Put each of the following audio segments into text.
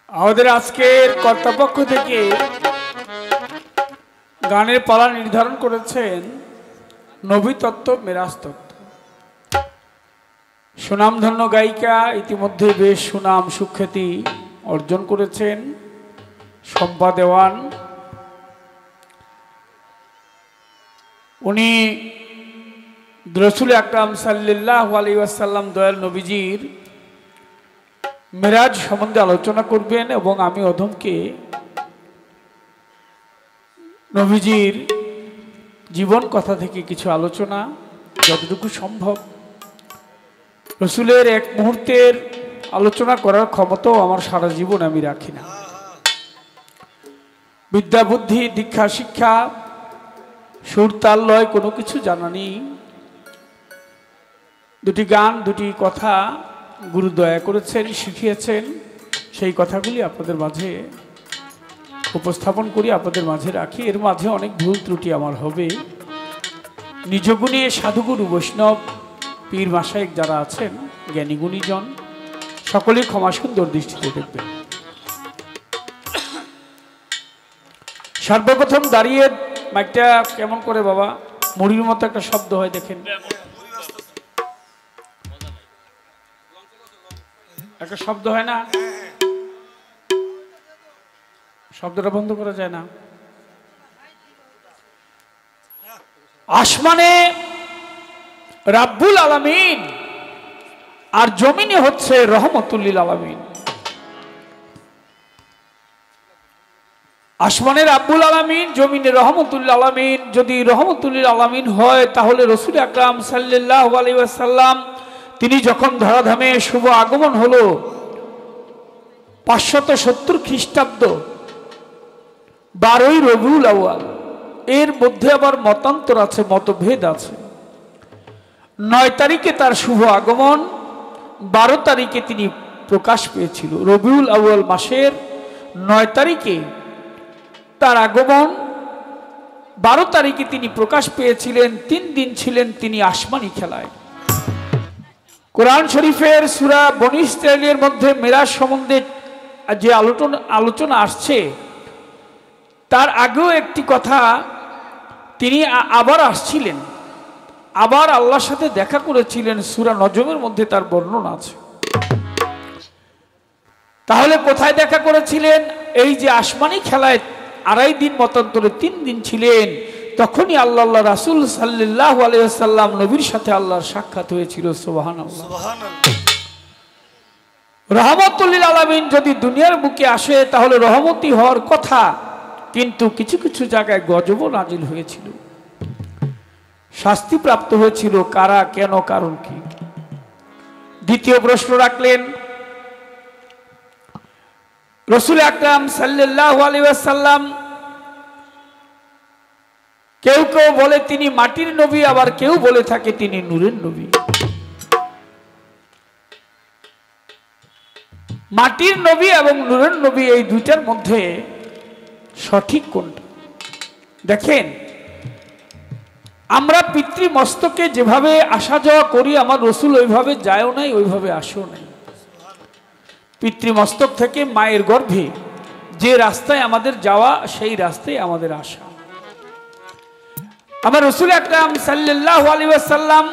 আমাদের আজকের কর্তৃপক্ষ থেকে গানের পালা নির্ধারণ করেছেন নবী তত্ত্ব মেরাজ তত্ত্ব। সুনামধন্য গায়িকা, ইতিমধ্যে বেশ সুনাম সুখ্যাতি অর্জন করেছেন শম্পা দেওয়ান। উনি রাসূল আকরাম সাল্লাল্লাহু আলাইহি ওয়াসাল্লাম দয়াল নবীজির মেরাজ সম্বন্ধে আলোচনা করবেন এবং আমি অধমকে নবীজির জীবন কথা থেকে কিছু আলোচনা যতটুকু সম্ভব। রাসূলের এক মুহূর্তের আলোচনা করার ক্ষমতাও আমার সারা জীবন আমি রাখি না। বিদ্যা বুদ্ধি দীক্ষা শিক্ষা সুর তাল লয় কোনো কিছু জানা নেই। দুটি গান দুটি কথা গুরু দয়া করেছেন, শিখিয়েছেন, সেই কথাগুলি আপনাদের মাঝে উপস্থাপন করি, আপনাদের মাঝে রাখি। এর মাঝে অনেক ভুল ত্রুটি আমার হবে। নিজগুণী সাধুগুরু বৈষ্ণব পীর মাসায়েক যারা আছেন, জ্ঞানী গুণীজন, সকলেই ক্ষমা সুন্দর দৃষ্টিতে দেখবেন। সর্বপ্রথম দাঁড়িয়ে মাইকটা কেমন করে বাবা মুড়ির মতো একটা শব্দ হয় দেখেন, একটা শব্দ হয় না, শব্দটা বন্ধ করা যায় না। আসমানে রাব্বুল আলামিন আর জমিনে হচ্ছে রহমতুল লিল আলামিন। আসমানে রাব্বুল আলামিন, জমিনে রহমতুল লিল আলামিন। যদি রহমতুল লিল আলামিন হয় তাহলে রাসূল আকরাম সাল্লাল্লাহু আলাইহি ওয়াসাল্লাম তিনি যখন ধরাধামে শুভ আগমন হলো 570 খ্রিস্টাব্দ 12ই রবিউল আউয়াল, এর মধ্যে আবার মতান্তর আছে, মতভেদ আছে। 9 তারিখে তার শুভ আগমন, 12 তারিখে তিনি প্রকাশ পেয়েছিল। রবিউল আউয়াল মাসের 9 তারিখে তার আগমন, 12 তারিখে তিনি প্রকাশ পেয়েছিলেন। 3 দিন ছিলেন তিনি আসমানি খেলায়। কোরআন শরীফের সূরা বনী ইসরাঈলের মধ্যে মেরাজ সম্বন্ধে যে আলোচনা আসছে, তার আগেও একটি কথা, তিনি আবার আসছিলেন, আবার আল্লাহর সাথে দেখা করেছিলেন। সূরা নজমের মধ্যে তার বর্ণনা আছে। তাহলে কোথায় দেখা করেছিলেন? এই যে আসমানি খেলায় 2.5 দিন মতান্তরে 3 দিন ছিলেন, তখনই আল্লাহ রাসূল সাল্লাল্লাহু আলাইহি ওয়াসাল্লাম নবীর সাথে আল্লাহর সাক্ষাৎ হয়েছিল। সুবহানাল্লাহ, সুবহানাল্লাহ। রহমতুল লিল আলামিন যদি দুনিয়ার বুকে আসে তাহলে রহমতি হওয়ার কথা, কিন্তু কিছু কিছু জায়গায় গজবও নাজিল হয়েছিল, শাস্তি প্রাপ্ত হয়েছিল। কারা, কেন, কারণ কি? দ্বিতীয় প্রশ্ন রাখলেন রাসূল আকরাম সাল্লাল্লাহু আলাইহি ওয়াসাল্লাম। কেউ কেউ বলে তিনি মাটির নবী, আবার কেউ বলে থাকে তিনি নূরের নবী। মাটির নবী এবং নূরের নবী এই দুইটার মধ্যে সঠিক কোনটা? দেখেন, আমরা পিতৃমস্তকে যেভাবে আসা যাওয়া করি, আমার রাসূল ওইভাবে যায়ও নাই, ওইভাবে আসেও নাই। পিতৃমস্তক থেকে মায়ের গর্ভে যে রাস্তায় আমাদের যাওয়া, সেই রাস্তায় আমাদের আসা। আমার রাসূল আকরাম সাল্লাল্লাহু আলাইহি ওয়াসাল্লাম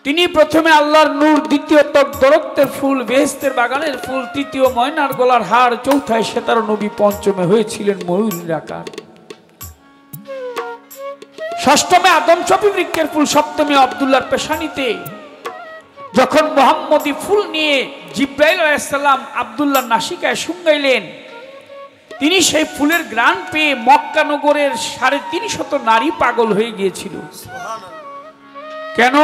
তিনি প্রথমে আল্লাহর নূর, দ্বিতীয় দরক্তের ফুল, বেহেশতের বাগানের ফুল, তৃতীয় ময়নার গলার হার, চৌথায় সেতার নবী, পঞ্চমে হয়েছিলেন ময়ূরের আকার, ষষ্ঠমে আদম চপি বৃক্ষের ফুল, সপ্তমে আব্দুল্লাহর পেশানিতে যখন মুহাম্মদী ফুল নিয়ে জিব্রাইল আলাইহিস সালাম আব্দুল্লাহর নাসিকায় শুঙ্গাইলেন, তিনি সেই ফুলের ঘ্রাণ পেয়ে মক্কা নগরের 350 নারী পাগল হয়ে গিয়েছিল। কেন?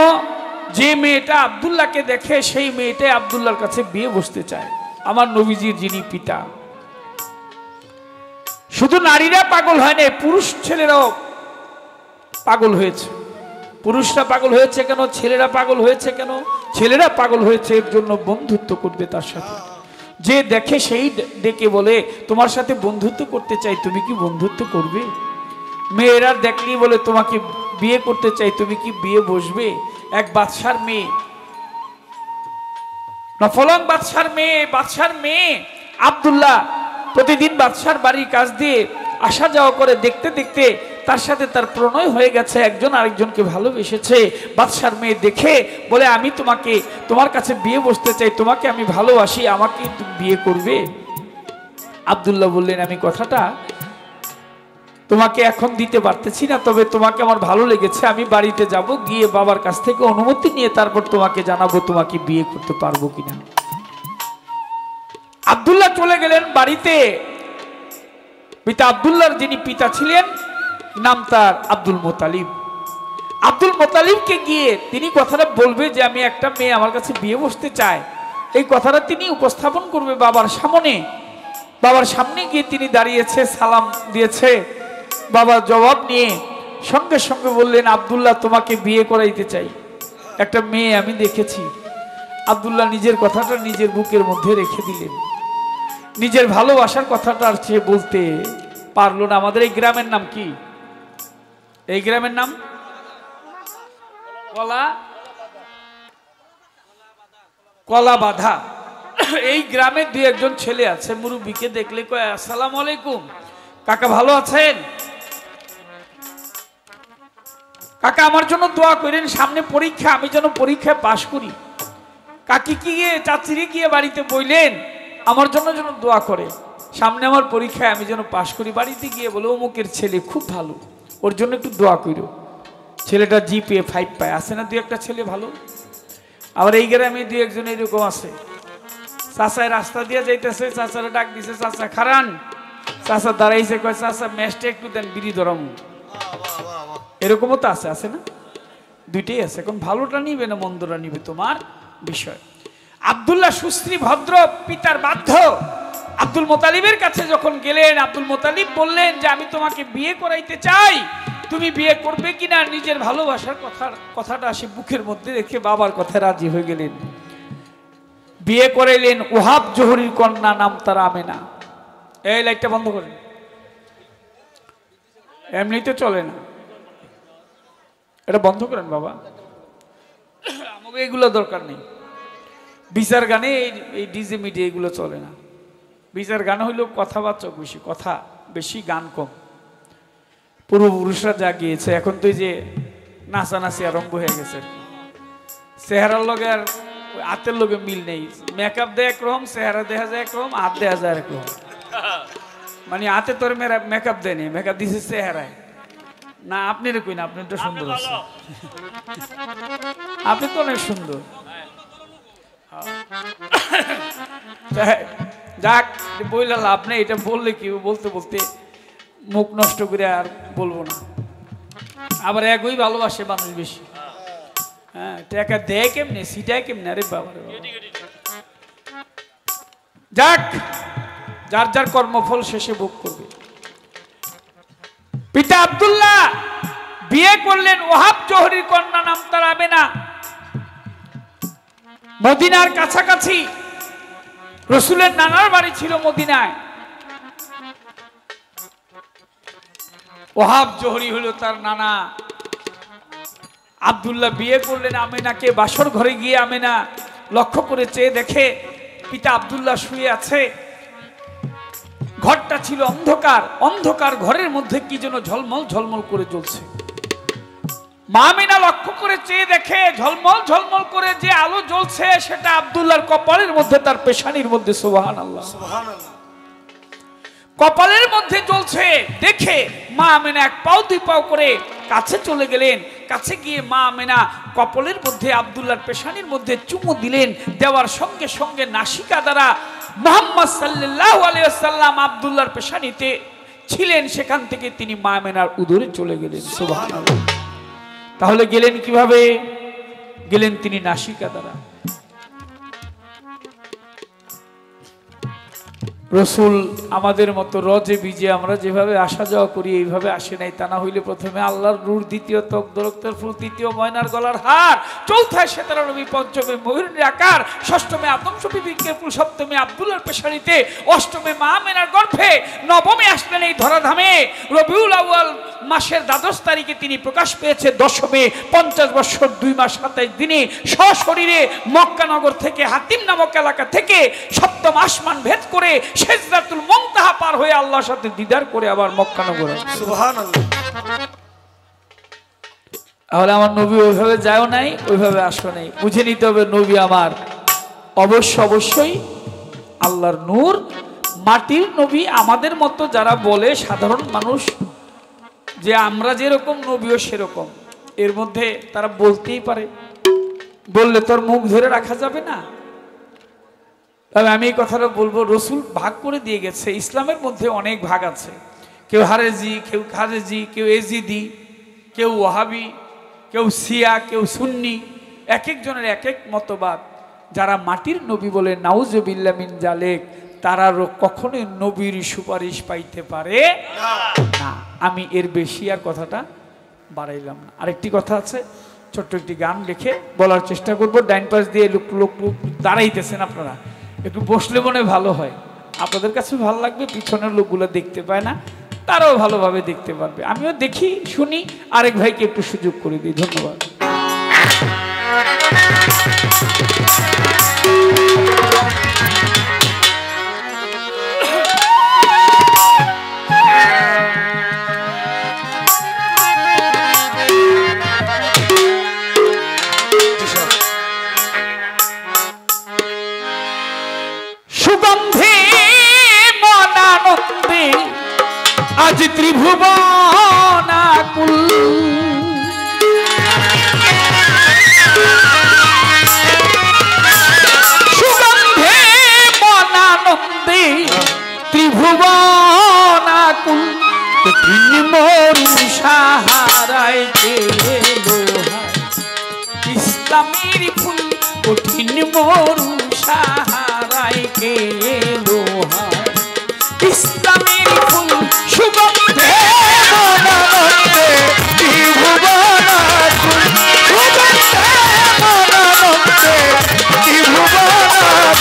যে মেয়েটা আব্দুল্লাহকে দেখে সেই মেয়েটা আব্দুল্লাহর কাছে বিয়ে বসতে চায়, আমার নবীজির যিনি পিতা। শুধু নারীরা পাগল হয় না, পুরুষ ছেলেরাও পাগল হয়েছে। পুরুষরা পাগল হয়েছে কেন? ছেলেরা পাগল হয়েছে কেন? ছেলেরা পাগল হয়েছে এর জন্য বন্ধুত্ব করবে তার সাথে। যে দেখে সেই ডেকে বলে তোমার সাথে বন্ধুত্ব করতে চাই, তুমি কি বন্ধুত্ব করবে? মেয়েরা দেখলেই বলে তোমাকে বিয়ে করতে চাই, তুমি কি বিয়ে বসবে? এক বাদশার মেয়ে নফলং বাদশার মেয়ে আব্দুল্লাহ প্রতিদিন বাদশার বাড়ির কাছ দিয়ে আসা যাওয়া করে, দেখতে দেখতে তার সাথে তার প্রণয় হয়ে গেছে, একজন আরেকজনকে ভালোবেসেছে। বাদশার মেয়ে দেখে বলে, আমি তোমার কাছে বিয়ে বসতে চাই, তোমাকে আমি ভালোবাসি, আমাকে তুমি বিয়ে করবে? আব্দুল্লাহ বললেন, আমি কথাটা তোমাকে এখন দিতে পারতেছি না, তবে তোমাকে আমার ভালো লেগেছে, আমি বাড়িতে যাব, গিয়ে বাবার কাছ থেকে অনুমতি নিয়ে তারপর তোমাকে জানাবো তোমাকে বিয়ে করতে পারবো কিনা। আব্দুল্লাহ চলে গেলেন বাড়িতে। পিতা আব্দুল্লাহর যিনি পিতা ছিলেন, নাম তার আব্দুল মোতালিব। আব্দুল মোতালিবকে গিয়ে তিনি কথাটা বলবে যে আমি একটা মেয়ে আমার কাছে বিয়ে বসতে চায়, এই কথাটা তিনি উপস্থাপন করবে বাবার সামনে। বাবার সামনে গিয়ে তিনি দাঁড়িয়েছে, সালাম দিয়েছে। বাবা জবাব নিয়ে সঙ্গে সঙ্গে বললেন, আব্দুল্লাহ তোমাকে বিয়ে করাইতে চাই, একটা মেয়ে আমি দেখেছি। আব্দুল্লাহ নিজের কথাটা নিজের বুকের মধ্যে রেখে দিলেন, নিজের ভালোবাসার কথাটা আর সে বলতে পারলো না। আমাদের এই গ্রামের নাম কি? এই গ্রামের নাম কলা বাধা। এই গ্রামে দুই একজন ছেলে আছে, মুরব্বীকে দেখলে কয়, আসসালামু আলাইকুম কাকা, ভালো আছেন? কাকা আমার জন্য দোয়া করেন, সামনে পরীক্ষা, আমি যেন পরীক্ষায় পাশ করি। কাকি গিয়ে চাচিরে গিয়ে বাড়িতে বললেন আমার জন্য যেন দোয়া করে, সামনে আমার পরীক্ষায় আমি যেন পাশ করি। বাড়িতে গিয়ে বলে, অমুকের ছেলে খুব ভালো, ওর জন্য একটু দোয়া করো। ছেলেটা GPA 5 পায়। আছে না দুই একটা ছেলে ভালো? আবার এই গ্রামে দুই একজন এরকম আছে, চাচায় রাস্তা দিয়ে যাইতেছে, চাচারা ডাক দিছে, চাচা খারান। চাচা দাঁড়াইছে, কয় চাচা ম্যাচটা একটু দেন, বিড়ি ধরাম। এরকমও তো আছে না? দুইটাই আছে। এখন ভালোটা নিবে না মন্দটা নিবে, তোমার বিষয়। আব্দুল্লাহ সুশ্রী ভদ্র পিতার বাধ্য। আব্দুল মোতালিবের কাছে যখন গেলেন, আব্দুল মোতালিব বললেন যে আমি তোমাকে বিয়ে করাইতে চাই, তুমি বিয়ে করবে কিনা? নিজের ভালোবাসার কথাটা সে বুকের মধ্যে রেখে বাবার কথায় রাজি হয়ে গেলেন। বিয়ে করাইলেন ওহাব জোহরির কন্যা, নাম তার আমেনা। এই লাইটটা বন্ধ করেন, এমনিতে চলে না, এটা বন্ধ করেন বাবা, আমাকে এগুলো দরকার নেই। বিচার গানে এই ডিজে মিডিয়া এগুলো চলে না। বিচার গান হইলেও কথাবার্তা বেশি, কথা বেশি, গান কম। পূর্বপুরুষরা যা গিয়েছে, এখন তো এই যে নাচানাচি আরম্ভ হয়ে গেছে। চেহারার লগে আর হাতের লগে মিল নেই। মেকআপ দেয় একরকম, চেহারা দেখা যায় একরকম, হাত দেখা যায় একরকম। মানে হাতে তোর মেকআপ দেয়নি, মেকআপ দিছে চেহারায়। না আপনি রে কই না, আপনি তো সুন্দর আছে, আপনি তো অনেক সুন্দর। যাক বইলা লাভ নেই, এটা বললে কি বলতে বলতে মুখ নষ্ট করে আর বলবো না। আবার একই ভালোবাসে মানুষ বেশি। হ্যাঁ, টাকা দেয় কেমনে, সিটায় কেমনে? আরে বাবা, যাক যার যার কর্মফল শেষে ভোগ করবে। পিতা আব্দুল্লাহ বিয়ে করলেন ওহাব জোহরির কন্যা, নাম তার আমেনা। মদিনার কাছাকাছি, রসুলের নানার বাড়ি ছিল মদিনায়। ওহাব জোহরি হলো তার নানা। আব্দুল্লাহ বিয়ে করলেন আমেনাকে। বাসর ঘরে গিয়ে আমেনা লক্ষ্য করে চেয়ে দেখে পিতা আব্দুল্লাহ শুয়ে আছে। ঘরটা ছিল অন্ধকার, অন্ধকার ঘরের মধ্যে কি যেন ঝলমল ঝলমল করে জ্বলছে। মা আমেনা লক্ষ্য করে চেয়ে দেখে ঝলমল ঝলমল করে যে আলো জ্বলছে সেটা আব্দুল্লাহর কপালের মধ্যে, তার পেশানির মধ্যে। সুবহানাল্লাহ, সুবহানাল্লাহ। কপালের মধ্যে জ্বলছে দেখে মা আমেনা এক পাও দুই পাও করে কাছে চলে গেলেন। কাছে গিয়ে মা আমেনা কপালের মধ্যে, আব্দুল্লাহর পেশানির মধ্যে চুমু দিলেন। দেওয়ার সঙ্গে সঙ্গে নাসিকা দ্বারা মুহাম্মদ সাল্লাল্লাহু আলাইহি ওয়াসাল্লাম আব্দুল্লাহর পেশানিতে ছিলেন, সেখান থেকে তিনি মা আমেনার উদরে চলে গেলেন। সুবহানাল্লাহ। তাহলে গেলেন কিভাবে? গেলেন তিনি নাসিকা দ্বারা। রসুল আমাদের মতো রজে বিজে আমরা যেভাবে আসা যাওয়া করি এইভাবে আসে নাই। তা না হইলে প্রথমে আল্লাহর নূর, দ্বিতীয় ত্বক দরক্তের ফুল, তৃতীয় ময়নার গলার হার, চৌথায় সেতারা নবী, পঞ্চমে ময়ূরের আকার, ষষ্ঠমে আদম শফি বিজ্ঞের ফুল, সপ্তমে আব্দুল্লাহর পেশারিতে, অষ্টমে মা মেনার গর্ভে, নবমে আসলেন এই ধরাধামে। রবিউল আউয়াল মাসের ১২ তারিখে তিনি প্রকাশ পেয়েছে। দশমে 50 বছর 2 মাস 27 দিনে সশরীরে মক্কানগর থেকে, হাতিম নামক এলাকা থেকে সপ্তম আসমান ভেদ করে সিদরাতুল মুনতাহা পার হয়ে আল্লাহর সাথে দিদার করে আবার মক্কানগরে। সুবহানাল্লাহ। তাহলে আমার নবী ওইভাবে যায়ও নাই, ওইভাবে আসো নাই। বুঝে নিতে হবে নবী আমার অবশ্যই আল্লাহর নূর, মাটির নবী। আমাদের মতো যারা বলে সাধারণ মানুষ যে আমরা যেরকম নবীও সেরকম, এর মধ্যে তারা বলতেই পারে, বললে তোর মুখ ধরে রাখা যাবে না। তবে আমি এই কথাটা বলবো, রসুল ভাগ করে দিয়ে গেছে। ইসলামের মধ্যে অনেক ভাগ আছে, কেউ হারেজি, কেউ খারেজি, কেউ এজিদি, কেউ ওয়াহাবি, কেউ শিয়া, কেউ সুন্নি, এক একজনের এক এক মতবাদ। যারা মাটির নবী বলে নাউজুবিল্লাহ মিন জালেক, তারা কখনোই নবীর সুপারিশ পাইতে পারে না। আমি এর বেশি আর কথাটা বাড়াইলাম না। আরেকটি কথা আছে, ছোট্ট একটি গান রেখে বলার চেষ্টা করব। ডাইন পাশ দিয়ে লোক দাঁড়াইতেছেন আপনারা, একটু বসলে মনে ভালো হয়, আপনাদের কাছে ভালো লাগবে। পিছনের লোকগুলো দেখতে পায় না, তারাও ভালোভাবে দেখতে পারবে। আমিও দেখি শুনি, আরেক ভাইকে একটু সুযোগ করে দিই। ধন্যবাদ। আজ ত্রিভুবনাকুল সুগন্ধে মনানন্দে ত্রিভুবনাকুল, মরু সাহারায় ইসলামের ফুল, কঠিন মরু সাহারায় কে লোহার, ইসলামের ফুল সুগন্ধে মনানন্দে ত্রিভুবনাকুল, সুগন্ধে মনানন্দে ত্রিভুবনাকুল,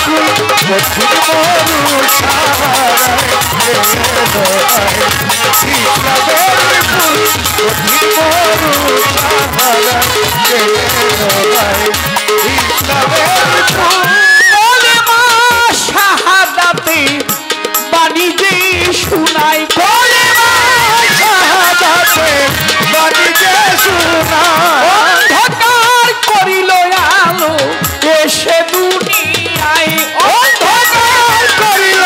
কঠিন মরু সাহারায় কে লোহার, ইসলামের ফুল, কঠিন মরু সাহারায় কে লোহার, ইসলামের ফুল। শাহাদাতে বাণী যে শুনাই, বলে শাহাদাতে বাণী যে শুনাই, অন্ধকার করিল আলো এসে দুনিয়ায়, অন্ধকার করিল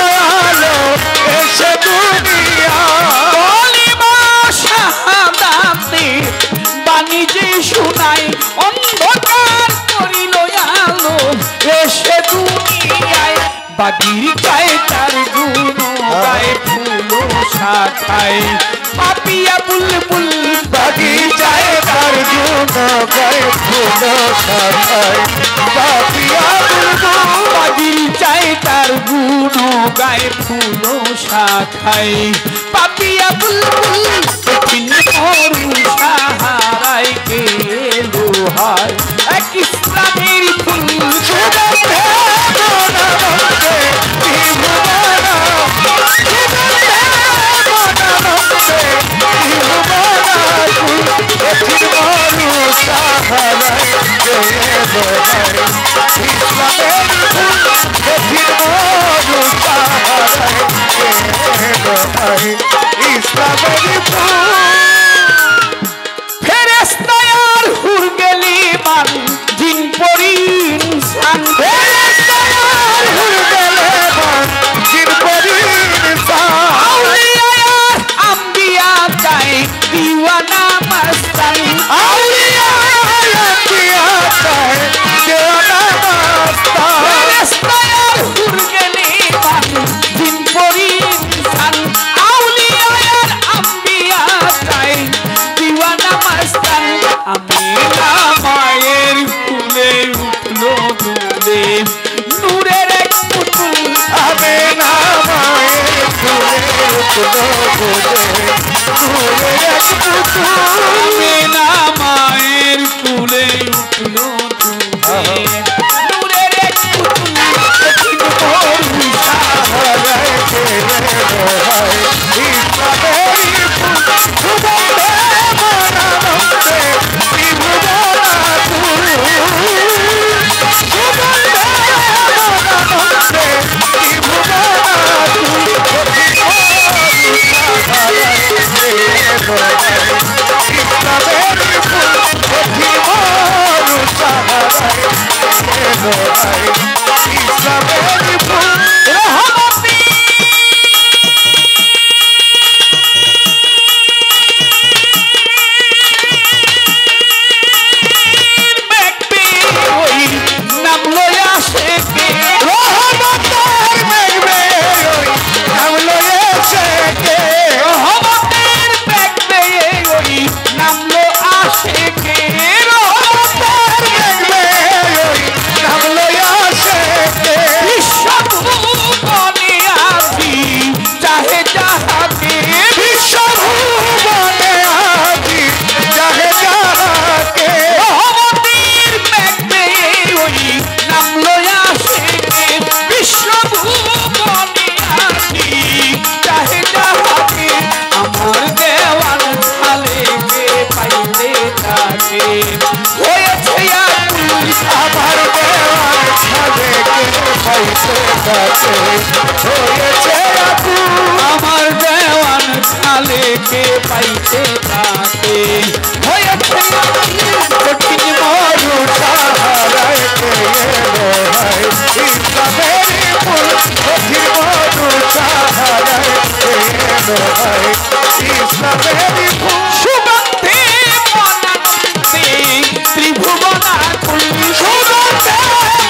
আলো এসে দুনিয়ায়, বলে শাহাদাতে বাণী যে শুনাই, অন্ধকার করিল আলো এসে দুনিয়ায়, বাগির গায়ে তার গুণ গায়ে ফুল শাখায়, পাপিয়া বুলবুল বাগিচায় তার গুণ গায়ে ফুল শাখায়, পাপিয়া বুলবুল বাগিচায় তার গুণ গায়ে ফুল শাখায়, পাপিয়া বুলবুল কঠিন মরু সাহারায় কে লোহায়, এক ইসলামের ফুল সুগন্ধে মনানন্দে ত্রিভুবনাকুল, সুগন্ধে মনানন্দে ত্রিভুবনাকুল, কঠিন মরু সাহারায় কে লোহায়, ইসলামের ফুল, কঠিন মরু সাহারায় কে লোহায়, ইসলামের ফুল। ফেরেশতায়ার হুর গেলি মান জিন পরি ইনসান, ফেরেশতায়ার হুর গেলে মান জিন পরি ইনসান, আউলিয়ায়ার আম্বিয়া চাই দিওয়ানা মাস্তান, আউলিয়ায়ার আম্বিয়া চাই দিওয়ানা মাস্তান, ফেরেশতায়ার হুর গেলি মান জিন পরি ইনসান, দোহাই ইসলামের ফুল রহমতি মেঘবে ওই নাম লয়া শেখে রহমতের মেঘবে ওই নাম লয়ে শেখে রহমতের মেঘবে ওই নাম লো আশেকে রহমতের মেঘবে ওই নাম লয়ে শেখে বিশ্বভুবনে আজি চাহে যাহাকে বিশ্বভুবনে আজি যাহে যাহাকে রহমতের মেঘবে ওই নাম লয়া শেখে বিশ্বভুবনে আজি চাহে যাহাকে আমার দেওয়ান খালেকে পাইতে থাকে হয়েছে আকুল আমার দেওয়ার ছাদেকে পাইতে কাছে হয়েছে আকুল আমার দেওয়ান খালেকে পাইতে থাকে হয়েছে কঠিন মরু সাহারাইতে এলো হায় ইসলামের ফুল কঠিন মরু সাহারাইতে এলো হায় ইসলামের ফুল সুগন্ধে মনানন্দে ত্রিভুবনাকুল সুগন্ধে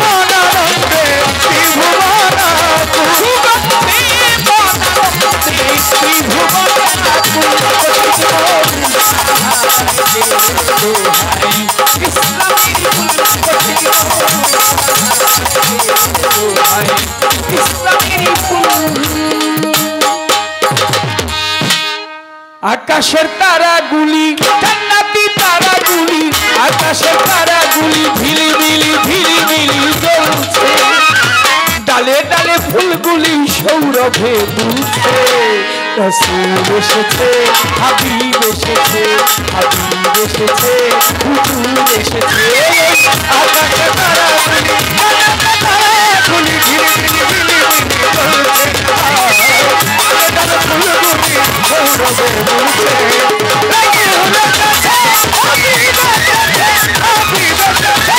মনানন্দে ত্রিভুবনাকুল সুগন্ধে মনানন্দে ত্রিভুবনাকুল ইসলামের ফুল আকাশের তারাগুলি জান্নাতি তারাগুলি আকাশের তারাগুলি ঝিলিমিলি জ্বলছে ডালে ডালে ফুলগুলি সৌরভে দুলছে রাসূল এসেছে হাবিব এসেছে হাবিব এসেছে হুজুর এসেছে আকাশে তারাগুলি তারাগুলি ঝিলিমিলি জ্বলছে ডালে ফুলগুলি সৌরভে দুলছে লাগে হলো কাছে হাবিব এসেছে হাবিব এসেছে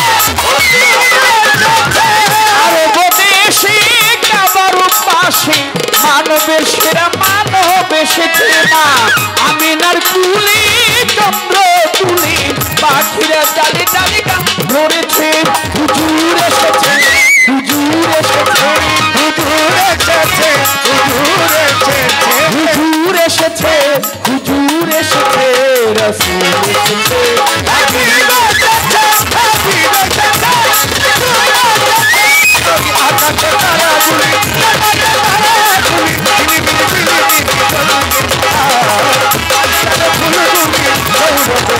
আরব দেশে কাবার পাশে মানবের সেরা মানব এসেছে না আমিনার কুলে চন্দ্র তুলে পাখিরা ডালে ডালে গান ধরেছে হুজুর এসেছে হুজুর এসেছে হুজুর এসেছে হুজুর এসেছে হুজুর এসেছে হুজুর এসেছে রাসূল এসেছে হাবিব এসেছে হাবিব এসেছে আকাশে তারাগুলি তারাগুলি ঝিলিমিলি ফুলগুলি সৌরভে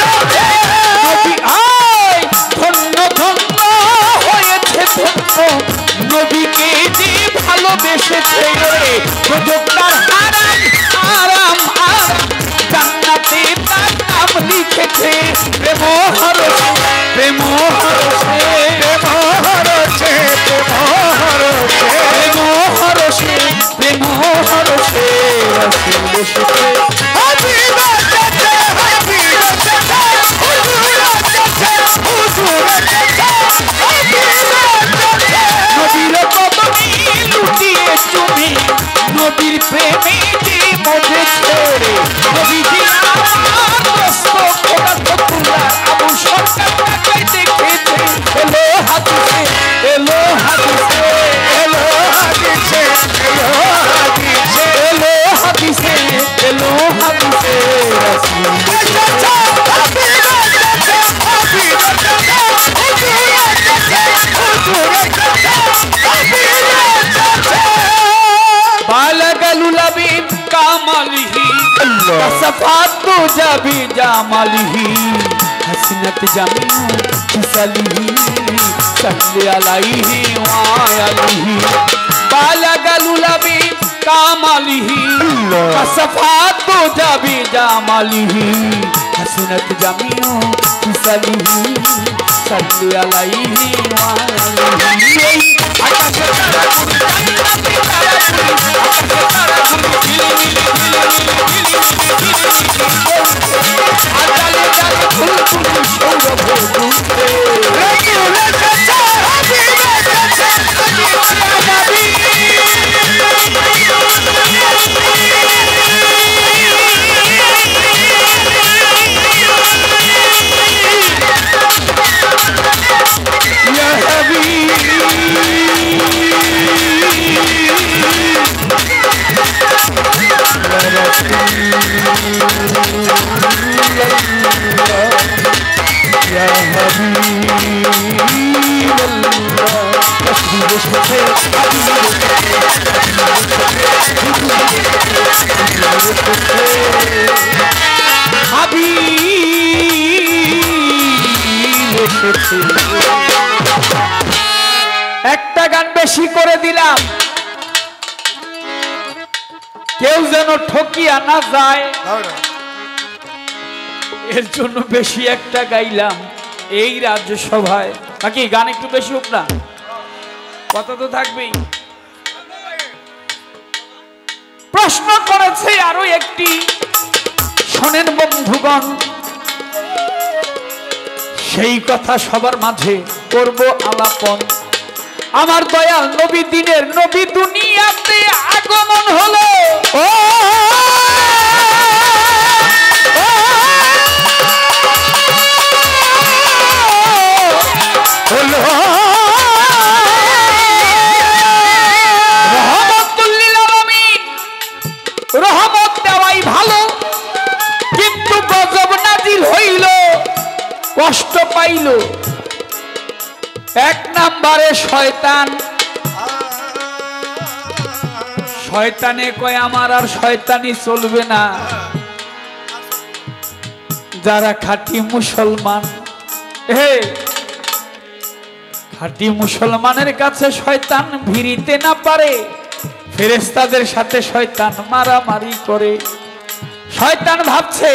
নবী আয় ধন্য ধন্য হয়েছে ধন্য নবীকে যে ভালোবেসেছে প্রযোগটার আরাম আরাম আরাম জান্নাতে তার নাম লিখেছে প্রেম হরসে প্রেম হরসে প্রেম হরছে প্রেম হরছে প্রেম হরসে প্রেম হরসে রাসূল এসেছে হাবিব এসেছে হাবিব এসেছে হুজুর এসেছে হুজুর এসেছে হাবিব এসেছে নবীর কদমে লুটিয়ে চুমি নবীর প্রেমে যে মজে ছেড়ে নবীজি আমার দোস্ত খোদা ফতুল্লাহ আবু সরকার তাকে দেখেছে এলো হাদিসে এলো হাদিসে এলো হাদিসে এলো হাদিসে এলো হাদিসে এলো হাদিসে রাসূল এসেছে হাবিব এসেছে হাবিব এসেছে হুজুর এসেছে হুজুর এসেছে হাবিব এসেছে বালাগালুল আবিদ কামালিহি কসফাত জাবি জামালিহি হাসনাত জামিউ খিসালিহি সাল্লি আলাইহি ওয়া আলিহি বালাগালুল আবিদ কামালিহি কসফাত জাবি জামালিহি হাসনাত জামিউ খিসালিহি সাল্লি আলাইহি ওয়া আলিহি আকাশে তারাগুলি জান্নাতে তারাগুলি আকাশে তারাগুলি ঝিলিমিলি ঝিলিমিলি ঝিলিমিলি ইয়া হাবিবাল্লাহ তসবিহ এসেছে একটা গান বেশি করে দিলাম কেউ যেন ঠকিয়া না যায় এর জন্য বেশি একটা গাইলাম এই রাজ্যসভায় নাকি গান একটু বেশি হোক না কথা তো থাকবেই প্রশ্ন করেছে আরো একটি শোনেন বন্ধুগণ সেই কথা সবার মাঝে করব আলাপন আমার দয়াল নবী দিনের নবী দুনিয়াতে আগমন হলো ও হলো রহমতুল্লিল আলামিন রহমত দেওয়াই ভালো কিন্তু গজব নাজিল হইল কষ্ট পাইল এক নম্বরে শয়তান শয়তানে কয় আমার আর শয়তানি চলবে না যারা খাঁটি মুসলমান হে খাঁটি মুসলমানের কাছে শয়তান ভিড়িতে না পারে ফেরেশতাদের সাথে শয়তান মারামারি করে শয়তান ভাবছে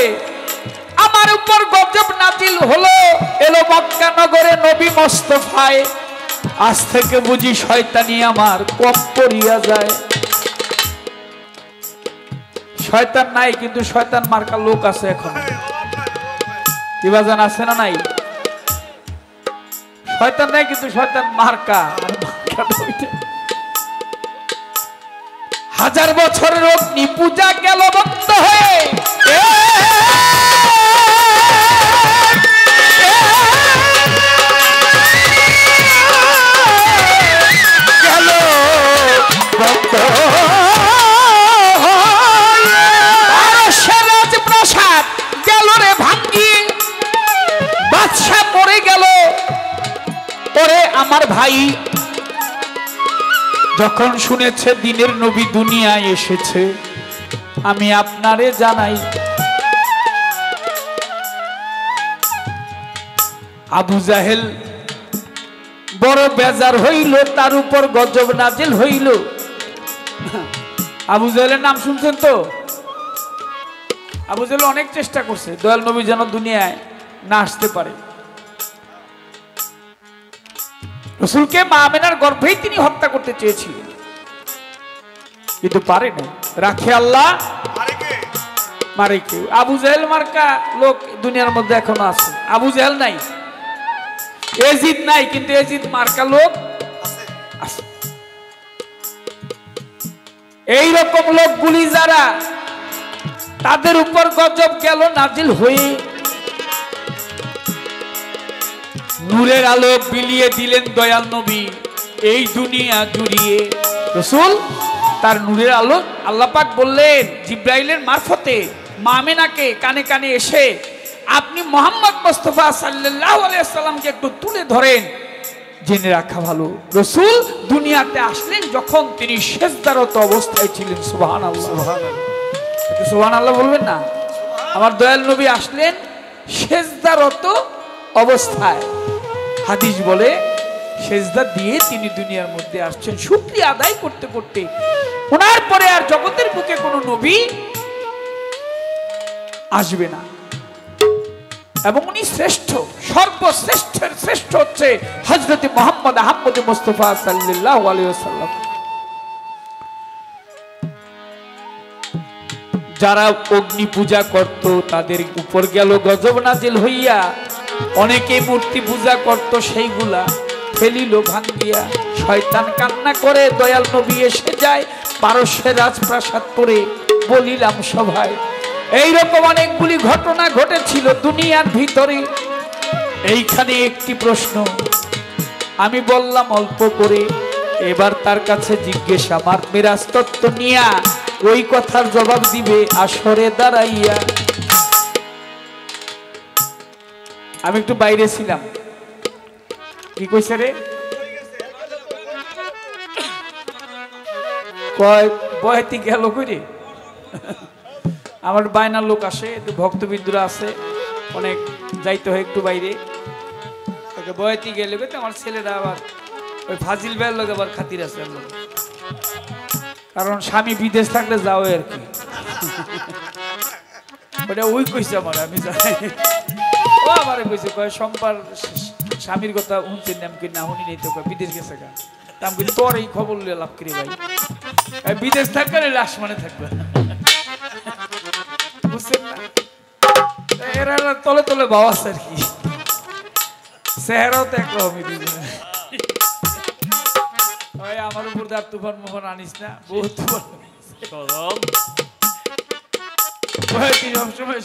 আমার উপর গজব নাজিল হলো এলো মক্কা নগরে নবী মুস্তাফায় আজ থেকে বুঝি শয়তানি আমার কম পড়িয়া যায় শয়তান নাই কিন্তু শয়তান মার্কা লোক আছে এখন কি বাজান আছে না নাই শয়তান নাই কিন্তু শয়তান মার্কা হাজার বছরের অগ্নি পূজা গেল বন্ধ হয়ে রাজপ্রাসাদ গেল রে ভাঙ্গি বাদশা পড়ে গেল ওরে আমার ভাই যখন শুনেছে দিনের নবী দুনিয়ায় এসেছে আমি আপনারে জানাই আবু জাহেল বড় বেজার হইল তার উপর গজব নাজিল হইল আবু জাহেলের নাম শুনছেন তো আবু জাহেল অনেক চেষ্টা করছে দয়াল নবী যেন দুনিয়ায় না আসতে পারে রাসূলকে মা আমেনার গর্ভেই তিনি হত্যা করতে চেয়েছিলেন কিন্তু পারে না রাখে আল্লাহ মারে কেউ আবু জাহেল মার্কা লোক দুনিয়ার মধ্যে এখনো আছে আবু জাহেল নাই এজিদ নাই কিন্তু এজিদ মার্কা লোক আছে এই রকম লোকগুলি যারা তাদের উপর গজব গেল নাজিল হয়ে নূরের আলো বিলিয়ে দিলেন দয়াল নবী এই দুনিয়া জুড়িয়ে রাসূল তার নূরের আলো আল্লাহ পাক বললেন জিব্রাইলের মারফতে মা আমেনাকে কানে কানে এসে আপনি মুহাম্মদ মুস্তাফা সাল্লাল্লাহু আলাইহি সাল্লামকে একটু তুলে ধরেন জেনে রাখা ভালো রাসূল দুনিয়াতে আসলেন যখন তিনি সিজদারত অবস্থায় ছিলেন সুবহানাল্লাহ সুবহানাল্লাহ বলবেন না আমার দয়াল নবী আসলেন সিজদারত অবস্থায় হাদিস বলে সেজদা দিয়ে তিনি দুনিয়ার মধ্যে আসছেন শুকরিয়া আদায় করতে করতে ওনার পরে আর জগতের বুকে কোনো নবী আসবে না এবং উনি শ্রেষ্ঠ সর্বশ্রেষ্ঠের শ্রেষ্ঠ হচ্ছে হযরত মুহাম্মদ আহমদ মুস্তাফা সাল্লাল্লাহু আলাইহি ওয়াসাল্লাম যারা অগ্নি পূজা করত তাদের উপর গেল গজব নাজিল হইয়া অনেকে মূর্তি পূজা করত সেইগুলা ফেলিল ভাঙ্গিয়া শয়তান কান্না করে দয়াল নবী এসে যায় পারস্যের রাজপ্রাসাদ করে বলিলাম সভায় এইরকম অনেকগুলি ঘটনা ঘটেছিল দুনিয়ার ভিতরে এইখানে একটি প্রশ্ন আমি বললাম অল্প করে এবার তার কাছে জিজ্ঞেস আমার মিরাজ তত্ত্ব নিয়া ওই কথার জবাব দিবে আসরে দাঁড়াইয়া আমি একটু বাইরে ছিলাম। কি কইছে রে? কয় বয়াতি গেল কইরে? আমার বায়নার লোক আসে, একটু ভক্তবিন্দুরা আছে, অনেক যাইতে হয় একটু বাইরে। বয়াতি গেলে আমার ছেলেরা আবার ওই ফাজিল বের লোক আবার খাতির আছে, কারণ স্বামী বিদেশ থাকলে যাও আর কি। ওটা ওই কইছে আমার, আমি যাই। ও আমারে কইছে, কয় সম্পার স্বামীর কথা শুনছেন নাম কি না শুনি নেই তো, বিদেশ গেছে গা। আমি কিন্তু তোর এই খবর লিয়ে লাভ করি ভাই, বিদেশ থাকলে লাশ মানে থাকবে, বুঝছেন না? এরা তলে তলে বাবা আর কি, চেহারাও তো একরকমই দুজনে। আমার উপর দার তুফান মুফান আনিস না, বহুত সবসময়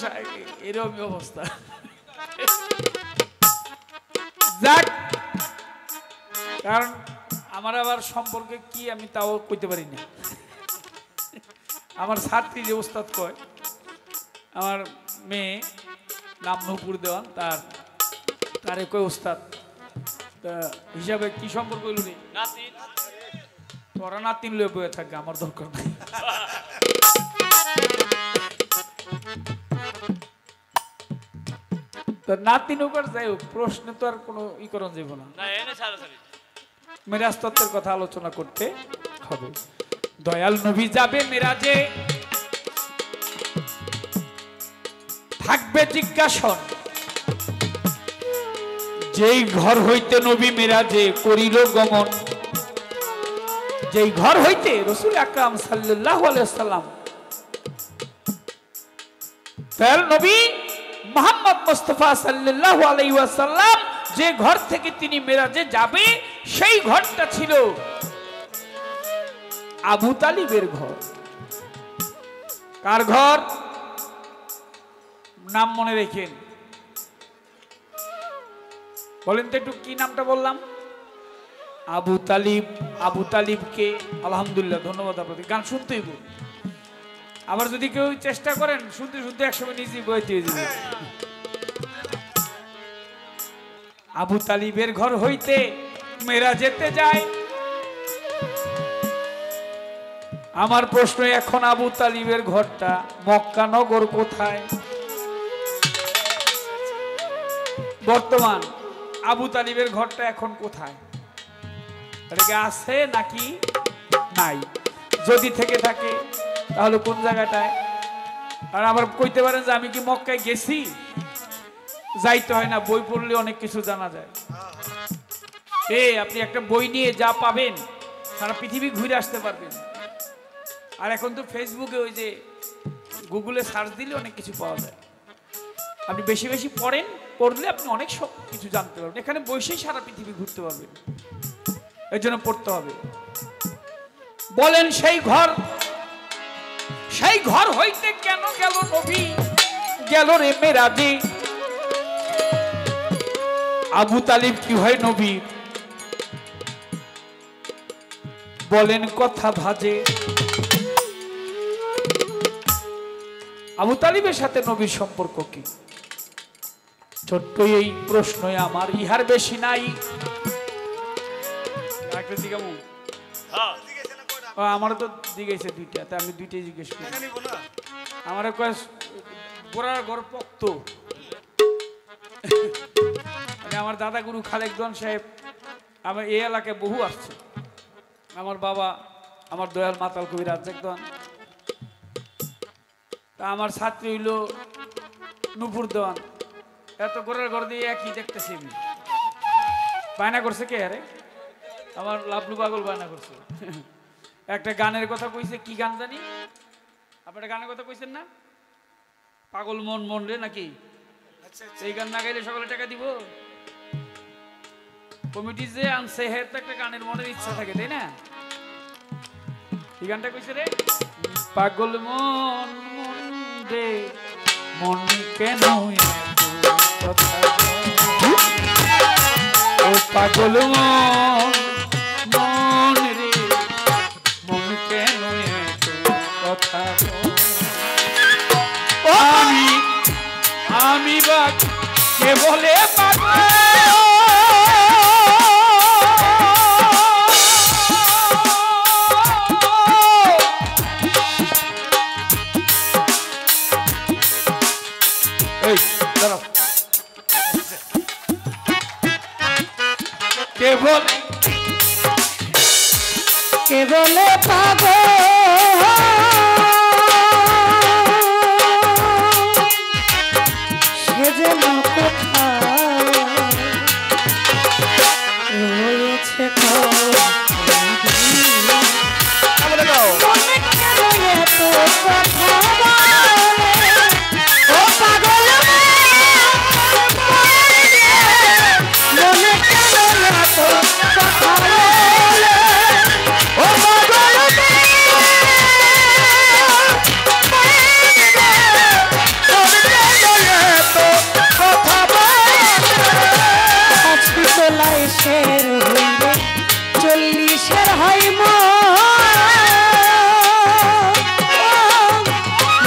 এরকমই অবস্থা। যাক, কারণ আমার আবার সম্পর্কে কি আমি তাও কইতে পারি না। আমার ছাত্রী যে ওস্তাদ কয়, আমার মেয়ে নাম নূপুর দেওয়ান, তারে কয় ওস্তাদ, হিসাবে কি সম্পর্ক হইল রে? তোরা নাতিন লয়ে বয়ে থাকবে, আমার দরকার নাই। নাতিন ওকার যাই হোক, প্রশ্নে তো আর কোনো ই করণ যাব না, মেরাজ তত্ত্বের কথা আলোচনা করতে হবে। দয়াল নবী যাবে মেরাজে, থাকবে জিজ্ঞাসন, যেই ঘর হইতে নবী মেরাজে করিল গমন, যেই ঘর হইতে রাসূল আকরাম সাল্লাল্লাহু আলাইহি ওয়াসাল্লাম, দয়াল নবী মুহাম্মদ মুস্তাফা সাল্লাল্লাহু আলাইহি ওয়াসাল্লাম যে ঘর থেকে তিনি মেরাজে যাবে, সেই ঘরটা ছিল আবু তালিবের ঘর। কার ঘর? নাম মনে রেখেন, বলেন তো একটু কি নামটা বললাম? আবু তালিব। আবু তালিবকে আলহামদুলিল্লাহ, ধন্যবাদ আপনাদের। গান শুনতেই বল, আবার যদি কেউ চেষ্টা করেন শুনতে শুনতে একসময় নিজেই বইতে যাবে। আবু তালিবের ঘর হইতে মেরাজেতে যায়। আমার প্রশ্ন, এখন আবু তালিবের ঘরটা মক্কা নগর কোথায়? বর্তমান আবু তালিবের ঘরটা এখন কোথায়? আছে নাকি নাই? যদি থেকে থাকে তাহলে কোন জায়গাটায়? আর আবার কইতে পারেন যে আমি কি মক্কায় গেছি? যাইতে হয় না, বই পড়লে অনেক কিছু জানা যায়। আপনি একটা বই নিয়ে যা পাবেন, সারা পৃথিবী ঘুরে আসতে পারবেন। আর এখন তো ফেসবুকে ওই যে গুগলে সার্চ দিলে অনেক কিছু পাওয়া যায়। আপনি বেশি বেশি পড়লে আপনি অনেক সব কিছু জানতে পারবেন। এখানে বসেই সারা পৃথিবী ঘুরতে পারবেন, এর জন্য পড়তে হবে। বলেন সেই ঘর হইতে কেন গেল নবী, গেল রে মেরাজে? আবু তালিব কি হয় নবী? বলেন কথা ভাজে। আবু তালিবের সাথে নবীর সম্পর্ক কি? ছোট্ট এই প্রশ্নই আমার, ইহার বেশি নাই। আমার তো জিজ্ঞেস দুইটা, তা আমি দুইটাই জিজ্ঞেস করি। আমার গোড়ার ঘর পক্ত। আমার দাদা গুরু খালেকজন সাহেব আমার এই এলাকায় বহু আসছে। আমার বাবা, আমার দয়াল মাতাল কবি রাজ্জাকদান, তা আমার ছাত্রী হইল নূপুর দেওয়ান। এত গোড়ার ঘর দিয়ে একই দেখতেছি। বায়না করছে কে? আরে আমার লাভলু পাগল বায়না করছে। একটা গানের কথা কইছে, কি গান জানি? আপনারা গানের কথা কইছেন না? পাগল মন মন রে নাকি? এই গান না গাইলে সকলে টাকা দিব? কমিটি যে আনছে হের তো একটা গানের মনের ইচ্ছা থাকে, তাই না? এই গানটা কইছে রে, পাগল মন মন রে মন কেন কথা, ও পাগল মন মন রে মন কেন কথা। আমি বা কে বলে পাগল এই দাঁড়াও কে বলে পাগল সে যেন কোথায় রয়েছে মনে কেন এত কথা বলে ও পাগল মনে কেন এত কথা বলে ও পাগল হসপিটালায় শের হইলে 40-এর হয়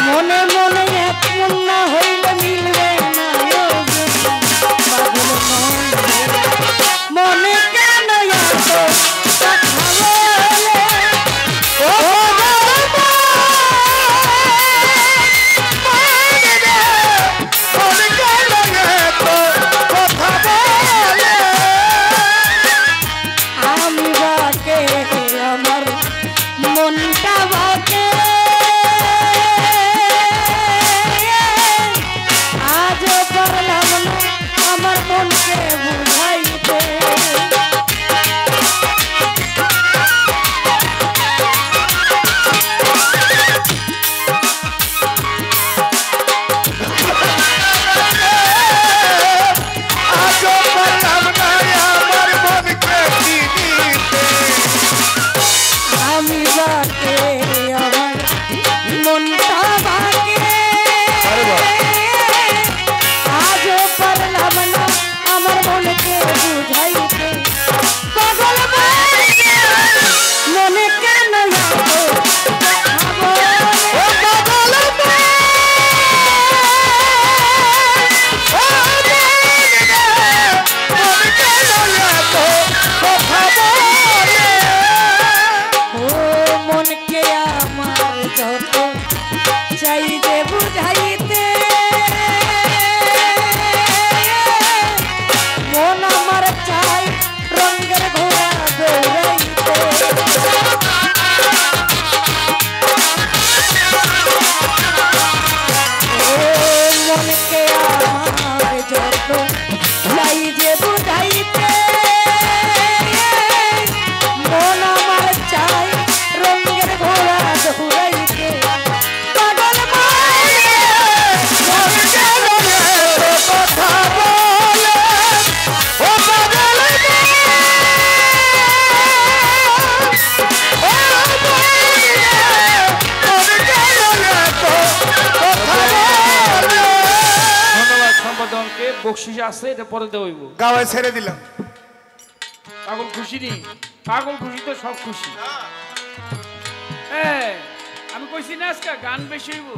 মনে মনে এক না হইলে মিলবে না পাগল মনে কেন এত কথা বলে ও আমি বাকে আমার মনটা বাকে আজও পারলাম না আমার মনকে বুঝাইতে আমি বাকে আমার মনটা বাকে আজও পারলাম না আমার মনকে বুঝাইতে পাগল মনে কেন মনকে আমার যত চাই যে বুঝাইতে মন আমার চাই রঙের ঘোড়া দৌড়াইতে মনকে আমার যত চাই যে বুঝাইতে মন আমার চাই রঙের ঘোড়া দৌড়াইতে পাগল কথা বলে ও পাগল ধন্যবাদ সম্পাদনকে বকশিস আছে এটা পরে দেবো গাওয়া ছেড়ে দিলাম পাগল খুশি নি পাগল খুশি তো সব খুশি হ্যাঁ আমি কইছি না আজকে গান বেশি হইব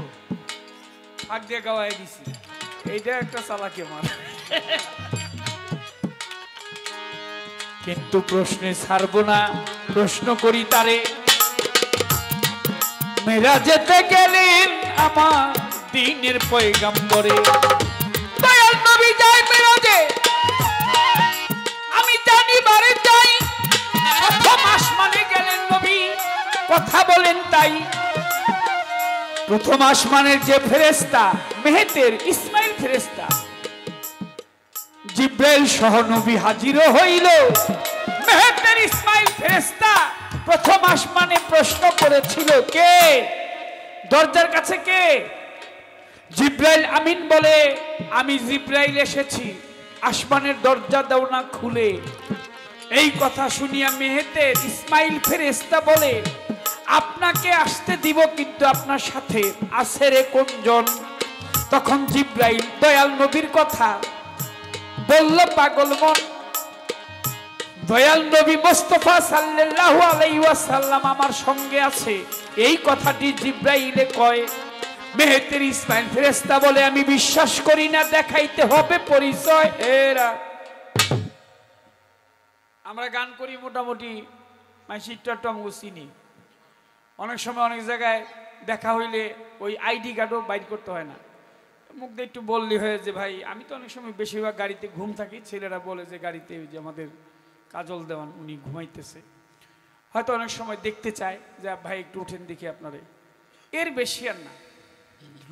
ফাঁক দিয়ে গাওয়াই দিছি এইটা একটা চালাকি আমার কিন্তু প্রশ্নে ছাড়বো না প্রশ্ন করি তারে মেরা যেতে গেলেন আমার দিনের পয়গাম্বরে দয়াল নবী যায় মেরাজে আমি জানি বারে যাই প্রথম আসমানে গেলেন নবী কথা বলেন তাই প্রথম আসমানের যে ফেরেশতা মেহেতের ইসমাইল ফেরেশতা জিব্রাইল সহ নবী হাজির হইল মেহেতের ইসমাইল ফেরেশতা প্রথম আসমানে প্রশ্ন করেছিল কে দরজার কাছে কে জিব্রাইল আমিন বলে আমি জিব্রাইল এসেছি আসমানের দরজা দাও না খুলে এই কথা শুনিয়া মেহেতের ইসমাইল ফেরেশতা বলে আপনাকে আসতে দিব কিন্তু আপনার সাথে আছে রে কোনজন তখন জিব্রাইল দয়াল নবীর কথা বলল পাগল মন দয়াল নবী মুস্তাফা সাল্লাল্লাহু আলাইহি ওয়াসাল্লাম আমার সঙ্গে আছে এই কথাটি জিব্রাইলে কয় মেহেদির ইসমাইল ফেরেশতা বলে আমি বিশ্বাস করি না, দেখাইতে হবে পরিচয়। এরা আমরা গান করি মোটামুটি মাইসিটটা চিনি, অনেক সময় অনেক জায়গায় দেখা হইলে ওই আইডি কার্ডও বাইর করতে হয় না, মুখ দিয়ে একটু বললি হয়ে যে ভাই আমি তো অনেক সময় বেশিরভাগ গাড়িতে ঘুম থাকি, ছেলেরা বলে যে গাড়িতে যে আমাদের কাজল দেওয়ান উনি ঘুমাইতেছে, হয়তো অনেক সময় দেখতে চায় যে ভাই একটু উঠেন দেখি আপনারে, এর বেশি আর না।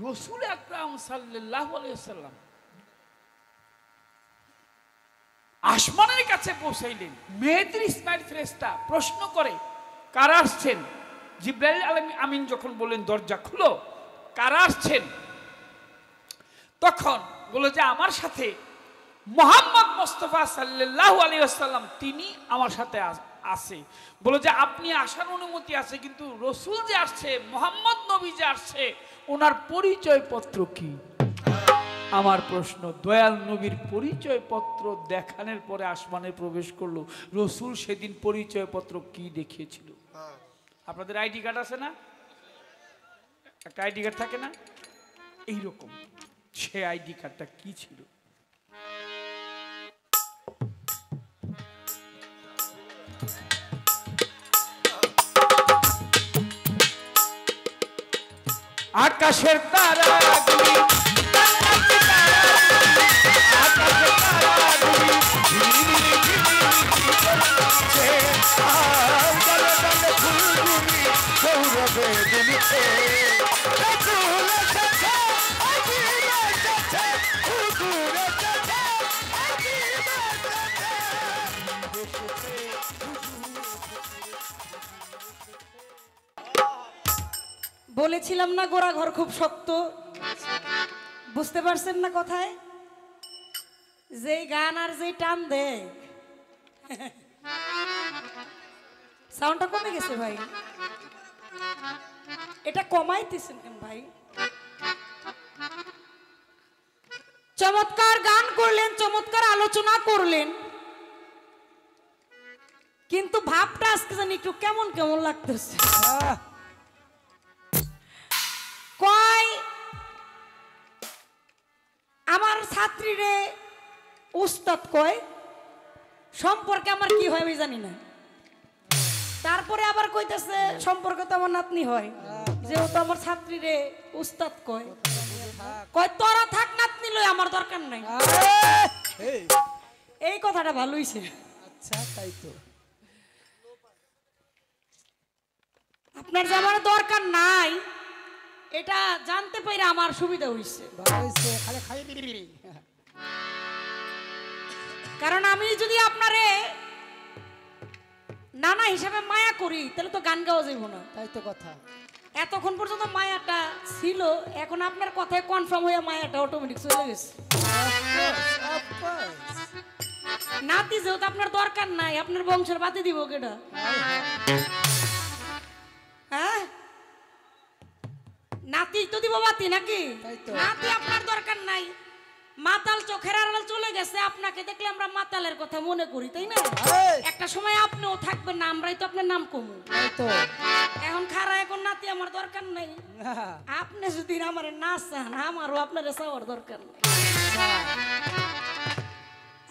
রসুল আকরাম সাল্লাল্লাহু আলাইহি ওয়াসাল্লাম আসমানের কাছে পৌঁছাইলেন, মেহেদী ইসমাইল ফেরেশতা প্রশ্ন করে কারা আসছেন? জিবরাইল আমিন যখন বললেন দরজা খুলো, কারা আসছেন? তখন বলল যে আমার সাথে মুহাম্মদ মুস্তাফা সাল্লাল্লাহু আলাইহি ওয়াসাল্লাম তিনি আমার সাথে আছে। বলে যে আপনি আসার অনুমতি আছে, কিন্তু রসুল যে আসছে, মুহাম্মদ নবী যে আসছে, ওনার পরিচয় পত্র কি? আমার প্রশ্ন, দয়াল নবীর পরিচয় পত্র দেখানোর পরে আসমানে প্রবেশ করলো, রসুল সেদিন পরিচয় পত্র কি দেখিয়েছিল? আপনাদের আইডি কার্ড আছে না? একটা আইডি কার্ড থাকে না, এইরকম সে আইডি কার্ডটা কি ছিল? আকাশের তারাগুলি বলেছিলাম না গোড়া ঘর খুব শক্ত, বুঝতে পারছেন না কথায়? যেই গান আর যেই টান দেয়, সাউন্ডটা কমে গেছে ভাই, এটা কমাইতেছেন কেন ভাই? চমৎকার গান করলেন, চমৎকার আলোচনা করলেন, কিন্তু ভাবটা আজকে জানি একটু কেমন কেমন লাগতেছে। কয় আমার ছাত্রীরে উস্তাদ কয়, সম্পর্কে আমার কি হয় আমি জানি না। তারপরে আবার কইতেছে সম্পর্কে তো আমার নাতনি হয়, যেহেতু আমার ছাত্রীরে উস্তাদ কয়। কয় তোরা থাক নাতনি লই, আমার দরকার নাই। এই কথাটা ভালো হইছে। আচ্ছা তাই তো, আপনার যে আমার দরকার নাই এটা জানতে পাইরা আমার সুবিধা হইছে। কারণ আমি যদি আপনারে নানা হিসাবে মায়া করি তাহলে তো গান গাওয়া যাইব না। তাই তো কথা, এতক্ষণ পর্যন্ত মায়াটা ছিল, এখন আপনার কথায় কনফার্ম হয়ে মায়াটা অটোমেটিক চলে গেছে। নাতি যেহেতু আপনার দরকার নাই, আপনার বংশের বাতি দিব কেটা? হ্যাঁ, নাতি তো দিব বাতি নাকি? নাতি আপনার দরকার নাই, মাতাল চোখের আড়াল চলে গেছে, আপনাকে দেখলে আমরা মাতালের কথা মনে করি, তাই না? একটা সময় আপনিও থাকবেন না, আমরাই তো আপনার নাম কমু। এখন খারা, এখন নাতি আমার দরকার নাই। আপনি যদি আমার না চান, আমারও আপনার চাওয়ার দরকার নেই।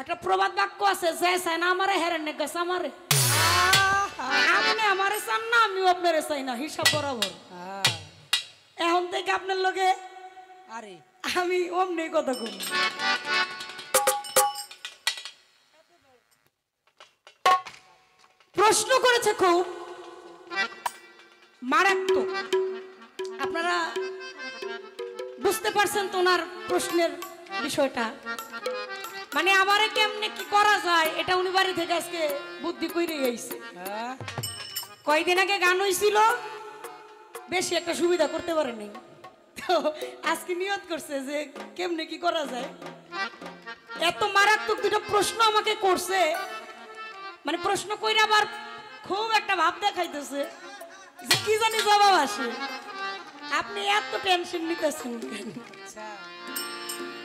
একটা প্রবাদ বাক্য আছে, যে চাই না আমারে হেরেন না গেছে আমারে। আপনি আমারে চান না, আমিও আপনারে চাই না, হিসাব বরাবর। এখন থেকে আপনার লগে আরে আমি অমনি কথা কম। প্রশ্ন করেছে খুব মারাত্মক, আপনারা বুঝতে পারছেন তো ওনার প্রশ্নের বিষয়টা? মানে আমারে কেমনে কি করা যায় এটা উনি বাড়ি থেকে আজকে বুদ্ধি কইরে গেছে। কয়দিন আগে গান হইছিল, বেশি একটা সুবিধা করতে পারে নাই, তো আজকে নিয়ত করছে যে কেমনে কি করা যায়। এত মারাত্মক দুটো প্রশ্ন আমাকে করছে, মানে প্রশ্ন কইরা আবার খুব একটা ভাব দেখাইতেছে যে কি জানি জবাব আসে। আপনি এত টেনশন নিতেছেন কেন?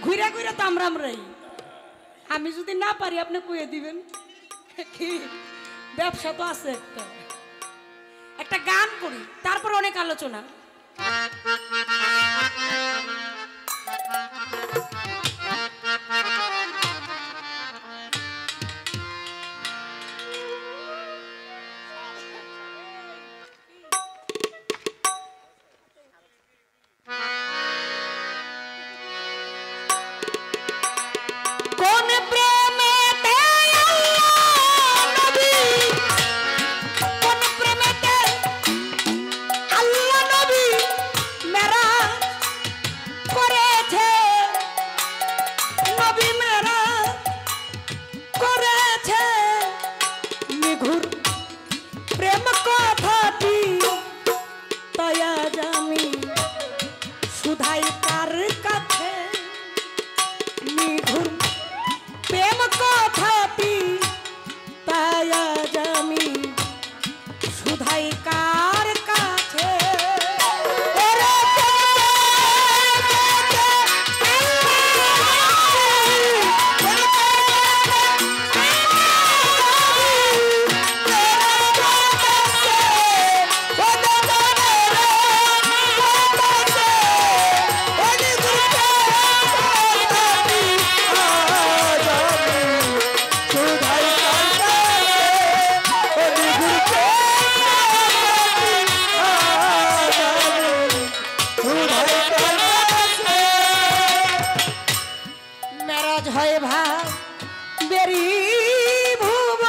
ঘুরা ঘুরা তো আমরাই, আমি যদি না পারি আপনি কইয়ে দিবেন কি? ব্যবসা তো আছে একটা, একটা গান করি, তারপর অনেক আলোচনা। হয় ভাই বেরি ভুব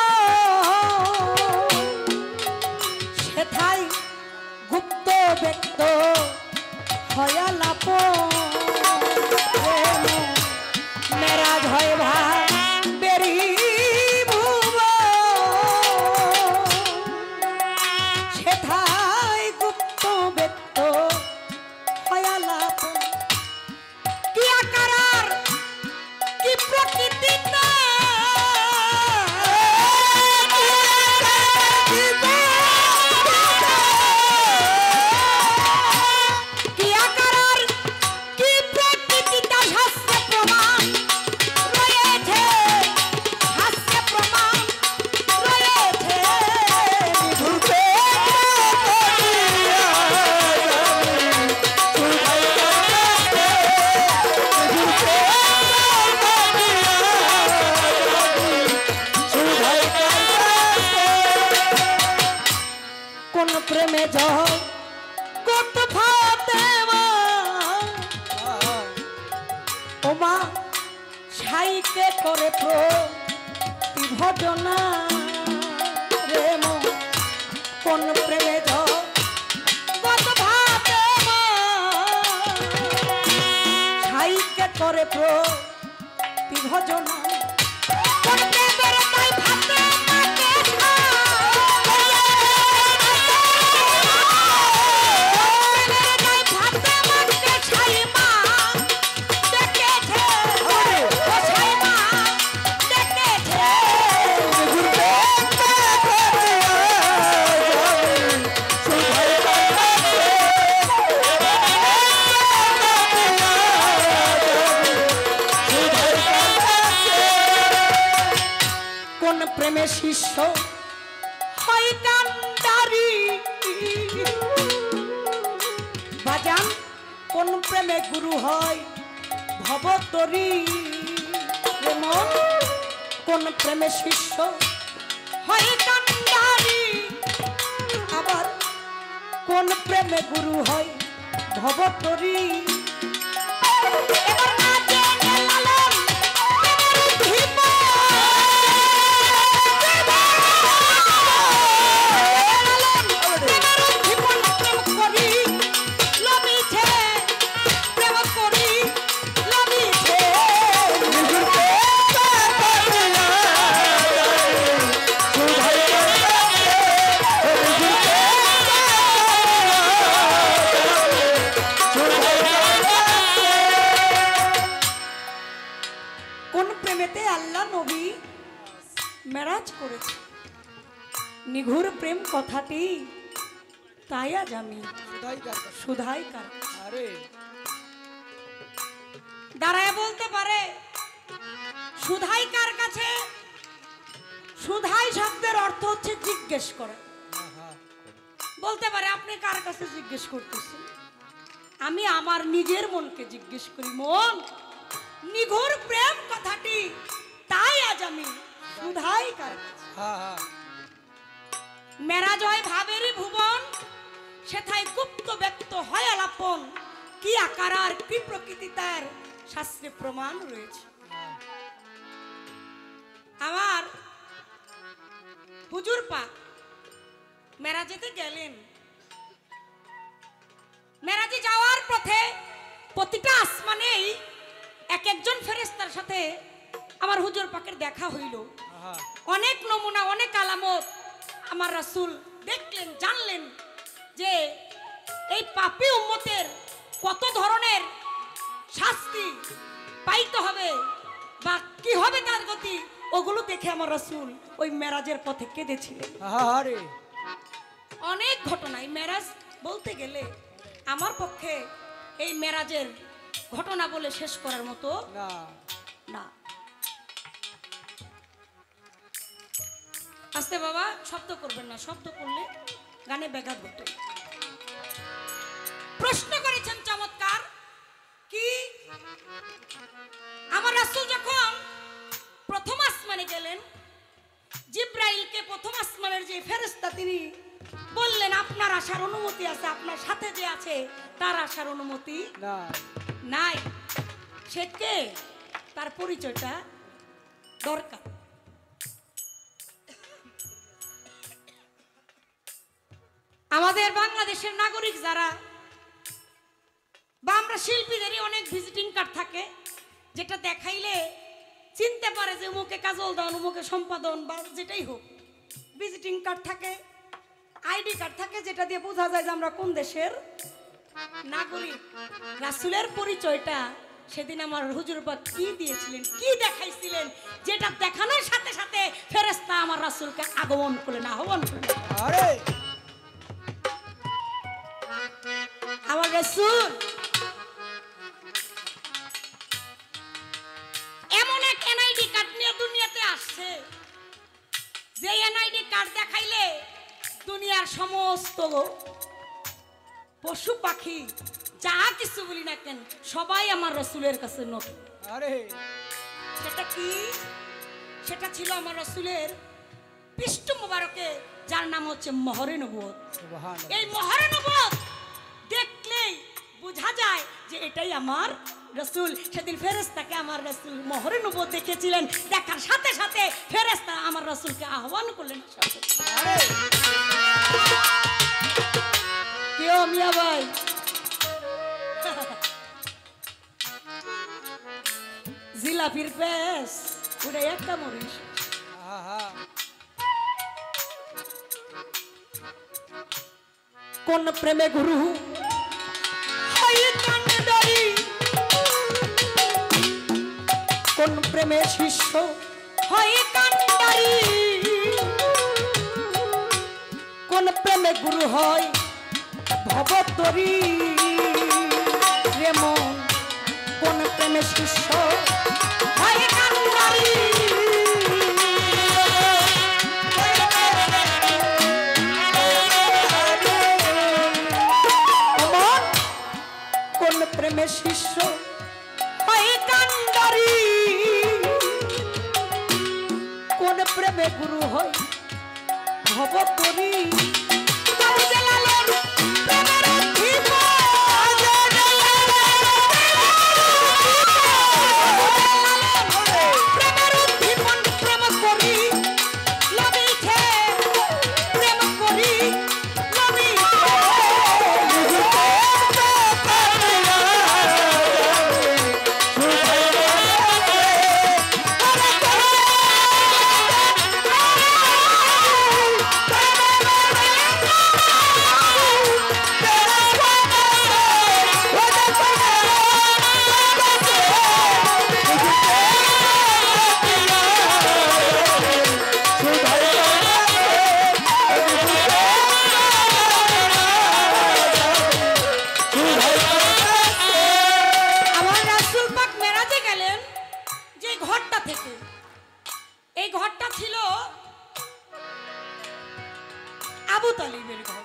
সেথায় গুপ্ত ব্যক্ত হয়া লাপ মেরাজ হয় ভাই বেরি ভুব সেথায় গুপ্ত ব্যক্ত হয়া লাপ কি আকার কি প্রকৃতি না কি আকার কি প্রকৃতি তা শাস্ত্রে প্রমাণ রয়েছে শাস্ত্রে প্রমাণ রয়েছে কোন প্রেমে জয় কত ফাতেমা ওমা ছাইকে করে প্রতিভজনা রে মন কোন প্রেমে জয় কত ফাতেমা ছাইকে করে প্রতিভজনা কোন প্রেমের তাই ফাতেমাকে কোন প্রেমে শিষ্য হয় কান্ডারি বাজান কোন প্রেমে গুরু হয় ভবতরী মন কোন প্রেমে শিষ্য হয় কান্ডারি আবার কোন প্রেমে গুরু হয় ভবতরী এবার না জেনে লালন মেরাজ করেছে নিঘুর প্রেম কথাটি তাই আজ আমি সুধাই কার আরে দাঁড়ায় বলতে পারে সুধাই কার কাছে সুধাই শব্দের অর্থ হচ্ছে জিজ্ঞেস করা বলতে পারে আপনি কার কাছে জিজ্ঞেস করতেছেন আমি আমার নিজের মনকে জিজ্ঞেস করি মন নিঘুর প্রেম কথাটি তাই আজ আমি সুধাই কার মেরাজ হয় ভাবেরই ভুবন সেথায় গুপ্ত ব্যক্ত হয় আলাপন কি আকার আর কি প্রকৃতি তার শাস্ত্রে প্রমাণ রয়েছে আমার হুজুর পাক মেরাজেতে গেলেন মেরাজে যাওয়ার পথে প্রতিটা আসমানেই এক একজন ফেরেশতার সাথে আমার হুজুর পাকের দেখা হইল অনেক নমুনা অনেক আলামত আমার রাসূল দেখলেন জানলেন যে এই পাপী উম্মতের কত ধরনের শাস্তি পাইতে হবে বা কি হবে তার গতি ওগুলো দেখে আমার রাসূল ওই মেরাজের পথে কেঁদেছিলেন আরে অনেক ঘটনায় মেরাজ বলতে গেলে আমার পক্ষে এই মেরাজের ঘটনা বলে শেষ করার মতো না না আস্তে বাবা শব্দ করবেন না শব্দ করলে গানে ব্যাঘাত ঘটে প্রশ্ন করেছেন চমৎকার কি আমার রাসূল যখন প্রথম আসমানে গেলেন জিব্রাইলকে প্রথম আসমানের যে ফেরেশতা তিনি বললেন আপনার আসার অনুমতি আছে আপনার সাথে যে আছে তার আসার অনুমতি না নাই সে কে তার পরিচয়টা দরকার। আমাদের বাংলাদেশের নাগরিক যারা বা আমরা শিল্পীদেরই অনেক ভিজিটিং কার্ড থাকে, যেটা দেখাইলে চিনতে পারে যে মুখে কাজল দান, মুখে সম্পাদন বা যেটাই হোক, ভিজিটিং কার্ড থাকে, আইডি কার্ড থাকে, যেটা দিয়ে বোঝা যায় যে আমরা কোন দেশের নাগরিক। রাসূলের পরিচয়টা সেদিন আমার হুজুর পাক কি দিয়েছিলেন, কি দেখাইছিলেন, যেটা দেখানোর সাথে সাথে ফেরেশতা আমার রাসূলকে আগমন করলেন, আহ্বান করলেন। আরে আমার রাসূল এমন এক এনআইডি কার্ড নিয়ে দুনিয়াতে আসছে, যে এনআইডি কার্ড দেখাইলে দুনিয়ার সমস্ত পশু পাখি যা কিছু বলি না কেন সবাই আমার রাসূলের কাছে নতুন। আরে সেটা কি? সেটা ছিল আমার রাসূলের পৃষ্ঠ মোবারকে, যার নাম হচ্ছে মোহরে নবুয়ত। সুবহানাল্লাহ। এই মোহরে নবুয়ত দেখলেই বোঝা যায় যে এটাই আমার রাসূল। সেদিন ফেরেশতাকে আমার রাসূল মোহরে নবুয়ত দেখেছিলেন, দেখার সাথে সাথে ফেরেশতা আমার রাসূলকে আহ্বান করলেন। আরে কেউ মিয়া ভাই জিলাপির পেস ওটা একটা মরিস। আহা কোন প্রেমে গুরু হয় কান্ডারি, কোন প্রেমে শিষ্য হয় কান্ডারি, কোন প্রেমে গুরু হয় ভবতরী রে মন, কোন প্রেমে শিষ্য হয় কান্ডারি। কোন প্রেমে শিষ্য হয় কান্ডারি, কোন প্রেমে গুরু হয় ভবতরী। এই ঘরটা ছিল আবু তালিবের ঘর।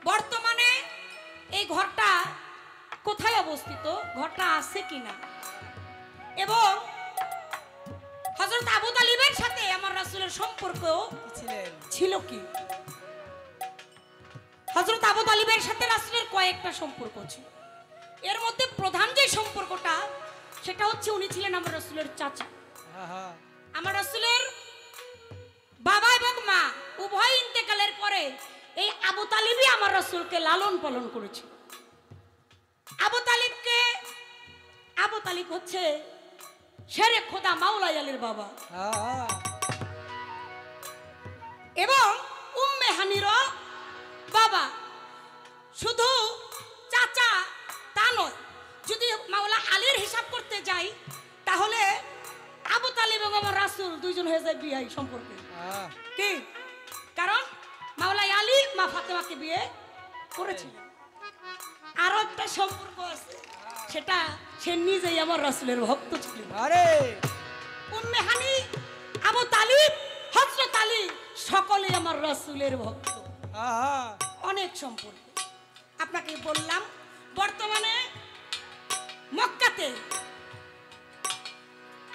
বর্তমানে এই ঘরটা কোথায় অবস্থিত, ঘরটা আছে কিনা, এবং হযরত আবু তালিবের সাথে আমার রাসূলের সম্পর্ক ছিল কি? হযরত আবু তালিবের সাথে রাসূলের কয়েকটা সম্পর্ক ছিল। এর মধ্যে প্রধান যে সম্পর্কটা, সেটা হচ্ছে উনি ছিলেন আমার রাসূলের চাচা। আমার রাসূলের বাবা এবং মা উভয় ইন্তেকালের পরে এই আবু তালিবই আমার রাসূলকে লালন পালন করেছিল। আবু তালিব হচ্ছে শেরে খোদা মাওলা আলীর বাবা, এবং উম্মে হানিরও বাবা। শুধু চাচা তা নয়, যদি মাওলা আলীর হিসাব করতে যাই তাহলে আবু তালিব এবং আমার রাসূল দুইজন হয়ে যায় বিয়ে সম্পর্কে। কি কারণ মাওলা আলী মা ফাতেমাকে বিয়ে করেছিলেন। আরো একটা সম্পর্ক আছে, সেটা সে নিজেই আমার রাসূলের ভক্ত ছিলেন। উম্মে হানি, আবু তালিব, হযরত আলী সকলেই আমার রাসূলের ভক্ত। অনেক সম্পর্ক আপনাকে বললাম। বর্তমানে মক্কাতে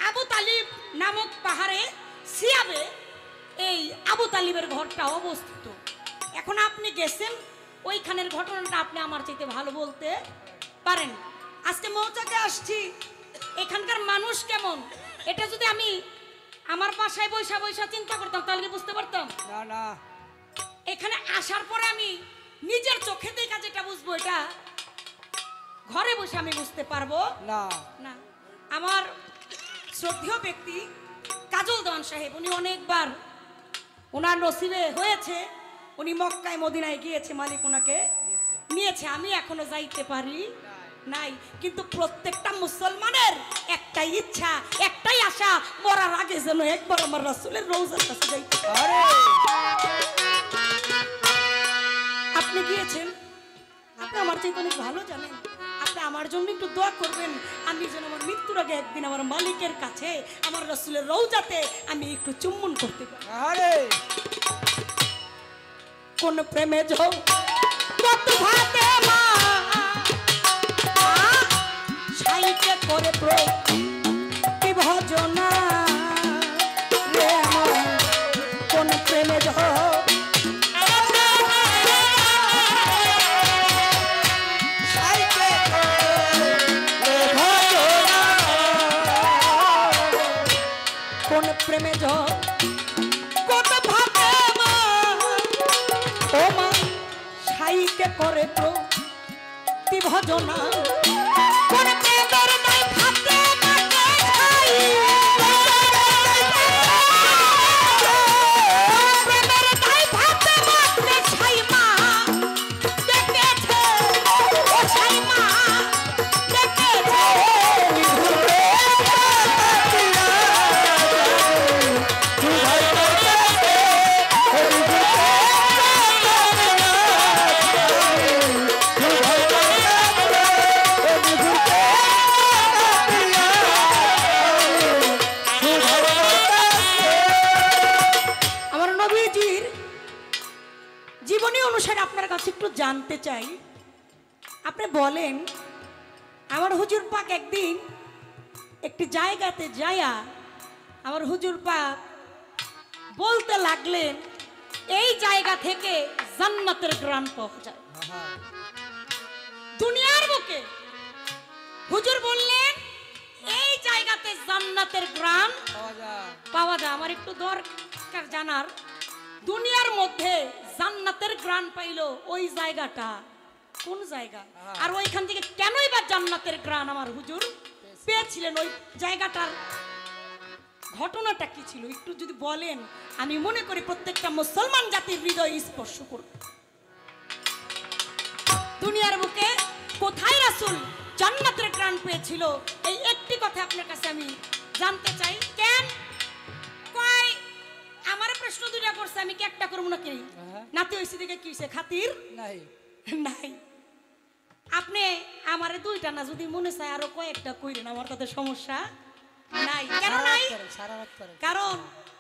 আবু তালিব নামক পাহাড়ে সিয়াবে এই আবু তালিবের ঘরটা অবস্থিত। এখন আপনি গেছেন, ওইখানের ঘটনাটা আপনি আমার চাইতে ভালো বলতে পারেন। আজকে মৌচাকে আসছি, এখানকার মানুষ কেমন এটা যদি আমি আমার বাসায় বৈশা বৈশা চিন্তা করতাম তাহলে কি বুঝতে পারতাম? না না, এখানে আসার পরে আমি নিজের চোখে দেখা যেটা বুঝবো, এটা ঘরে বসে আমি বুঝতে পারবো না না। আমার শ্রদ্ধেয় ব্যক্তি কাজল দেওয়ান সাহেব, উনি অনেকবার ওনার নসিবে হয়েছে, উনি মক্কায় মদিনায় গিয়েছে, মালিক ওনাকে নিয়েছে। আমি এখনো যাইতে পারি নাই, কিন্তু প্রত্যেকটা মুসলমানের একটাই ইচ্ছা, একটাই আশা, মরার আগে যেন একবার আমার রাসূলের রওজার কাছে যাইতে পারি। আরে আপনি গিয়েছেন, আপনি আমার থেকে অনেক ভালো জানেন। আপনি আমার জন্য একটু দোয়া করবেন, আমি যেন আমার মৃত্যুর আগে একদিন আমার মালিকের কাছে আমার রাসূলের রওজাতে আমি একটু চুম্বন করতে পারি। আরে কোন প্রেমে যাও কত ভাতে মা সাইকে করে প্রতি ভজনা রে আমার, কোন প্রেমে যাও কোন প্রেমে যাও কত ভাতে মা ও মা সাইকে করে প্রতি ভজনা, কোন প্রেমের নাই ভাতে মাকে ছাই, প্রেমের নাই ভাতে মাকে ছাই মা ডেকেছে, ও ছাই মা ডেকেছে। আমার নবীজির জীবনী অনুসারে আপনার কাছে একটু জানতে চাই। আপনি বলেন, আমার হুজুর পাক একদিন একটি জায়গাতে যায়া আমার হুজুর পাক বলতে লাগলেন, এই জায়গা থেকে জান্নাতের গ্রাম পাওয়া যায়। দুনিয়ার বুকে হুজুর বললেন এই জায়গাতে জান্নাতের গ্রাম পাওয়া যায়। পাওয়া যায়। আমার একটু দরকার জানার, দুনিয়ার মধ্যে জান্নাতের গ্রাম পাইলো ওই জায়গাটা কোন জায়গা, আর ওইখান থেকে কেনই বা জান্নাতের গ্রাম আমার হুজুর পেয়েছিলেন, ওই জায়গাটার ঘটনাটা কি ছিল একটু যদি বলেন, আমি মনে করি প্রত্যেকটা মুসলমান জাতির হৃদয় স্পর্শ করবে। দুনিয়ার বুকে কোথায় রাসূল জান্নাতের গ্রাম পেয়েছিল, এই একটি কথা আপনার কাছে আমি জানতে চাই। কেন কয় আমার প্রশ্ন দুইটা করছে, আমি কি একটা করবো নাকি? নাতি হইছে দিকে কি হইছে, খাতির নাই নাই। আপনি আমারে দুইটা না, যদি মনে চায় আরো কয়েকটা কইরেন, আমার তাতে সমস্যা নাই। কেন নাই? সারা রাত করে। কারণ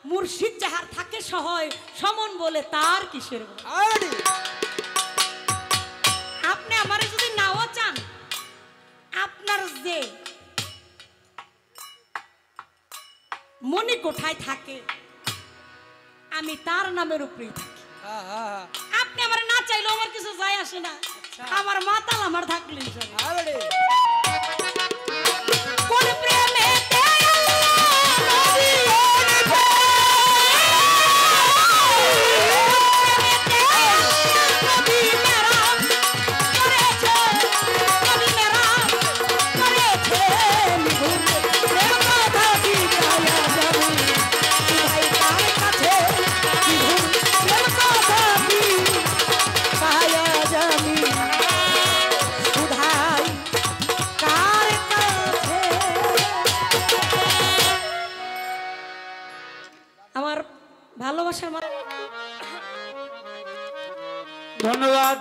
মুর্শিদ যাহার থাকে সহায় সমন বলে তার কিসের ভয়। আরে আপনি আমারে যদি নাও চান, আপনার যে মনি কোঠায় থাকে আমি তার নামের উপরেই থাকি। হ্যাঁ হ্যাঁ আপনি আমার না চাইলেও আমার কিছু যায় আসে না, আমার মাতাল আমার থাকলেই চলে। আরে কোন প্রেমেতে আমার ভালোবাসার ধন্যবাদ।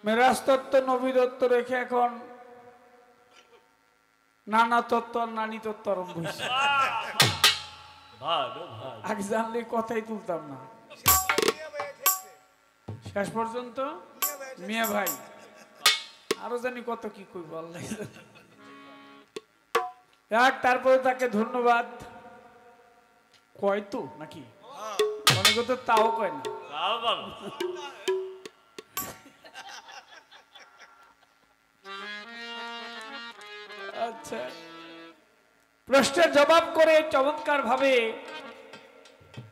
মেরাজ তত্ত্ব নবী দত্ত রেখে এখন নানা তত্ত্ব আর নানি তত্ত্ব আরম্ভ হয়েছে। আগে জানলে কথাই তুলতাম না, শেষ পর্যন্ত মিয়া ভাই আরো জানি কত কি কই বল। তারপরে তাকে ধন্যবাদ কয় তো নাকি অনেক তো তাও কয় না। আচ্ছা, প্রশ্নের জবাব করে চমৎকার ভাবে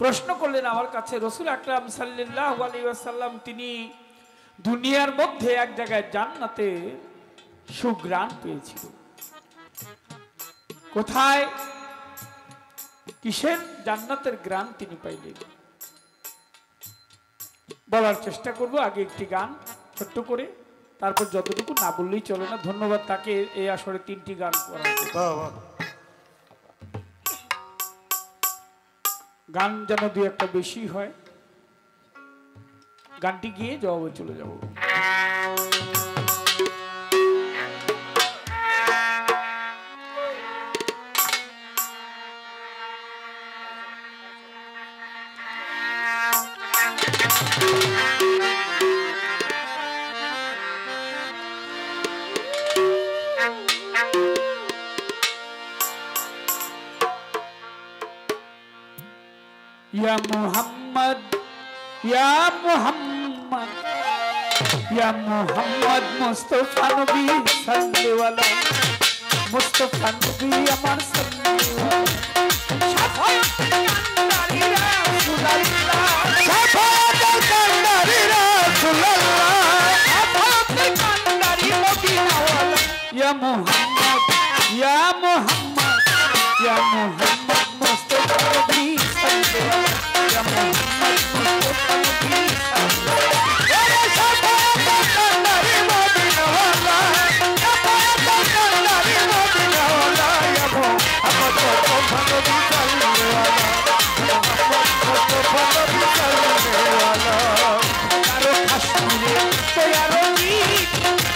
প্রশ্ন করলেন আমার কাছে। রাসূল আকরাম সাল্লাল্লাহু আলাইহি ওয়াসাল্লাম তিনি দুনিয়ার মধ্যে এক জায়গায় জান্নাতে সুঘ্রাণ পেয়েছিল। কোথায়, কিসের জান্নাতের গ্রাণ তিনি পাইলেন? বলার চেষ্টা করব। আগে একটি গান ছোট্ট করে, তারপর যতটুকু না বললেই চলে না। ধন্যবাদ তাকে এই আসরে 3টি গান করা। গান যেন 2-1টা বেশি হয়। গানটি গিয়ে জবাবে চলে যাব। या मोहम्मद या मोहम्मद या मोहम्मद मुस्तफा नबी सल्ले वाला मुस्तफा नबी अमर सल्ले वाला शफाअत कंदारी रसूल अल्लाह शफाअत कंदारी रसूल अल्लाह शफाअत कंदारी मदीना वाला या मोहम्मद या मोहम्मद या मोहम्मद मुस्तफा नबी सल्ले वाला या मोहम्मद मुस्तफा नबी सल्ले वाला शफाअत कंदारी मदीना वाला शफाअत कंदारी मदीना वाला या मोहम्मद मुस्तफा नबी सल्ले वाला मोहम्मद मुस्तफा नबी सल्ले वाला यारो कश्मीरे तो यारो नी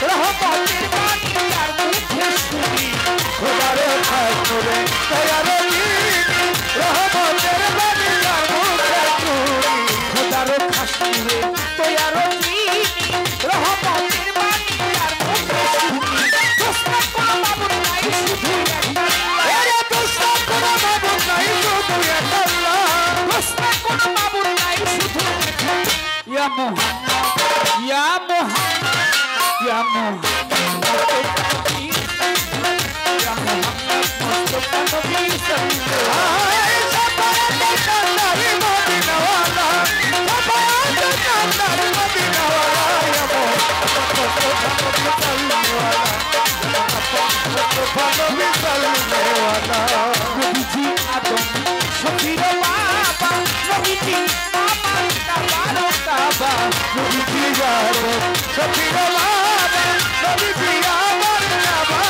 रहमतेर बानी यार मुझे सुनी खुदारे कश्मीरे तो यारो नी रहमतेर बानी यार मुझे सुनी खुदारे कश्मीरे तो यारो नी रहमतेर बानी यार मुझे सुनी दुश्मन को माबूद नहीं शुधु या दुश्मन को माबूद नहीं शुधु या अल्लाह दुश्मन को माबूद नहीं शुधु या मोहम्मद या मोहम्मद या मोहम्मद या मोहम्मद मुस्तफा नबी सल्ले शफाअत कंदारी मदीना वाला शफाअत कंदारी मदीना वाला या मोहम्मद मुस्तफा नबी सल्ले वाला मुस्तफा नबी सल्ले वाला नबीजी आदम शफीर बाबा नबीजी बाबा काबा काबा नबीजी आदम शफीर बाबा नबीजी आमर काबा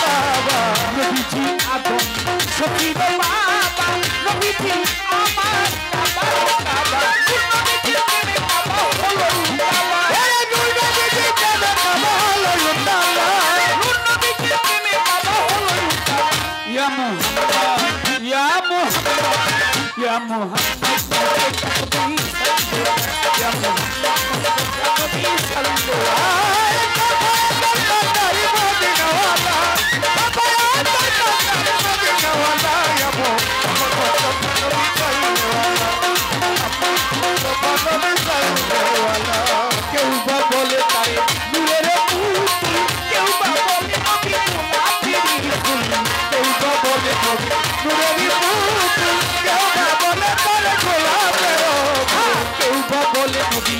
काबा नबीजी आदम शफीर बाबा नबीजी आमर काबा काबा नबीजी के काबा हलो काबा हे नबीजी के काबा हलो काबा नबीजी के काबा हलो काबा या मोहम्मद या मोहम्मद या मोहम्मद या मोहम्मद नबी सल्ले शफाअत कंदारी मदीना वाला शफाअत कंदारी मदीना वाला या मोहम्मद नबी सल्ले वाला मुस्तफा नबी सल्ले वाला केउ बा बोले तारे नूरेर पुतुल केउ बा बोले नबी मुनाफिरी फुल केउ बा बोले नबी नूरेर पुतुल केउ बा बोले तारे गोलापेर केउ बा बोले नबी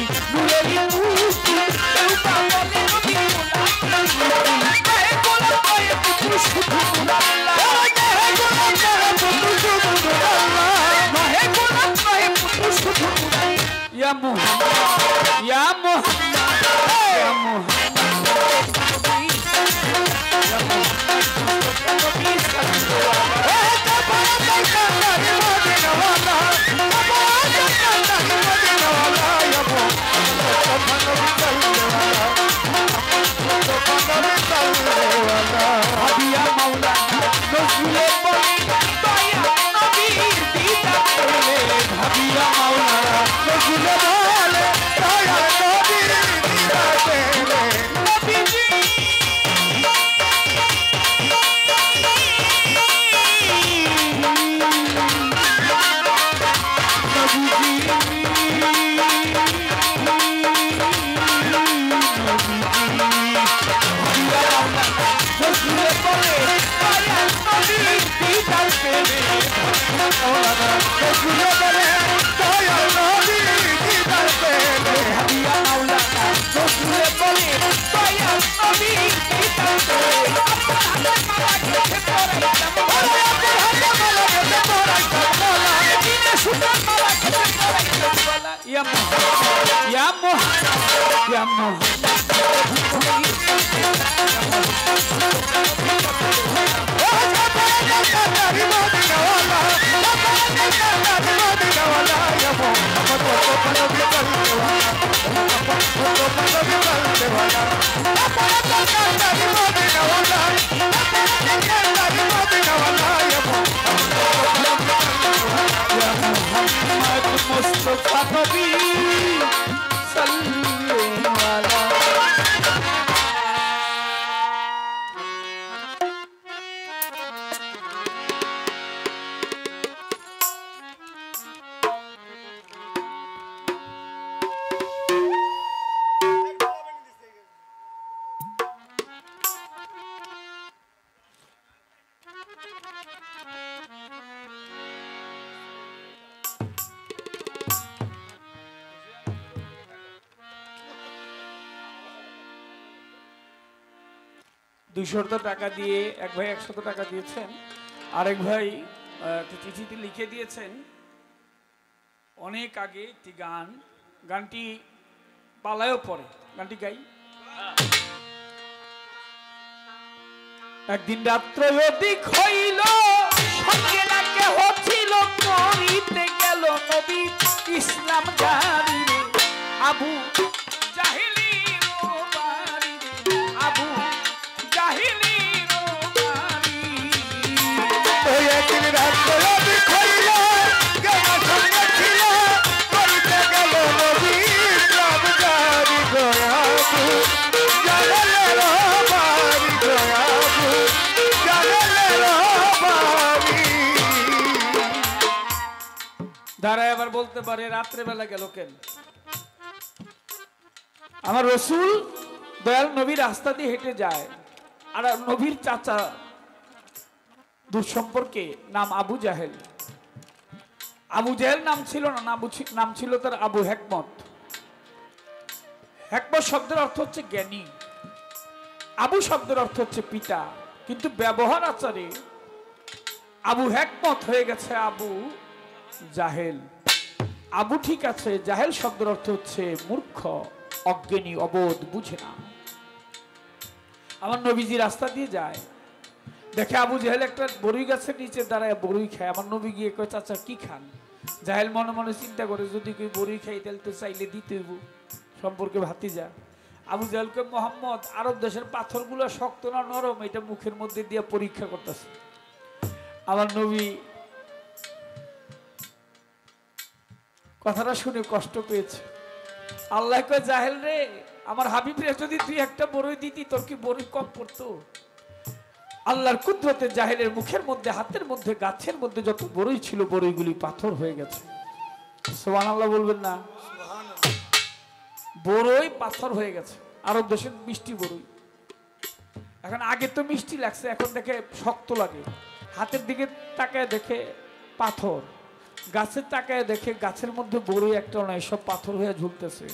ইয়া মুহাম্মদ ইয়া মুহাম্মদ ইয়া মুস্তাফা নবী সাল্লাল্লাহু আলাইহি। দুইশত টাকা দিয়ে এক ভাই 100 টাকা দিয়েছেন, আরেক ভাই একটা চিঠিতে লিখে দিয়েছেন অনেক আগে একটি গান, গানটি পালায়ও পড়ে, গানটি গাই। একদিন রাত্র অধিক হইল, সঙ্গে না কেহ ছিল, করিতে গেল নবী ইসলাম জারি রে, আবু জাহিলির বাড়ি রে, আবু জাহিলির বাড়ি। ওই একদিন রাত্র অধিক হইল, কেহ সঙ্গে ছিল, করিতে গেল নবী ইসলাম জারি রে, আবু জাহিলির বাড়ি রে, আবু জাহিলির বাড়ি। দাঁড়ায় আবার বলতে পারে রাত্রেবেলা গেল কেন? আমার রসুল দয়াল নবীর রাস্তা দিয়ে হেঁটে যায়, আর নবীর চাচা দুঃসম্পর্কে নাম আবু জাহেল। আবু জাহেল নাম ছিল না, নাম ছিল তার আবু হেকমত। হেকমত শব্দের অর্থ হচ্ছে জ্ঞানী, আবু শব্দের অর্থ হচ্ছে পিতা, কিন্তু ব্যবহার আচারে আবু হেকমত হয়ে গেছে আবু জাহেল। আবু ঠিক আছে, জাহেল শব্দের অর্থ হচ্ছে মূর্খ, অজ্ঞানী, অবোধ, বুঝে না। আমার নবীজি রাস্তা দিয়ে যায়, দেখে আবু জাহেল একটা বরুই গাছের নিচে দাঁড়ায় বরুই খায়। আমার নবী গিয়ে কয়, চাচা কি খান? জাহেল মনে মনে চিন্তা করে, যদি কেউ বরুই খাই তাহলে তো চাইলে দিতে হইব, সম্পর্কে ভাতিজা। আবু জাহেল কয়, মোহাম্মদ, আরব দেশের পাথরগুলো শক্ত না নরম, এটা মুখের মধ্যে দিয়ে পরীক্ষা করতেছে। আমার নবী কথাটা শুনে কষ্ট পেয়েছে। আল্লাহ কয়, জাহেল রে, আমার হাবিব রে, যদি তুই একটা বড়ই দিতি তোর কি বড়ই কম পড়তো? আল্লাহর কুদরতে জাহেলের মুখের মধ্যে, হাতের মধ্যে, গাছের মধ্যে যত বড়ই ছিল বড়ইগুলি পাথর হয়ে গেছে। সুবহানাল্লাহ বলবেন না? বড়ই পাথর হয়ে গেছে। আরব দেশের মিষ্টি বড়ই, এখন আগে তো মিষ্টি লাগছে, এখন দেখে শক্ত লাগে। হাতের দিকে তাকায় দেখে পাথর, গাছের তাকায় দেখে গাছের মধ্যে বড়ই একটা নয়, সব পাথর হয়ে ঝুলতেছে।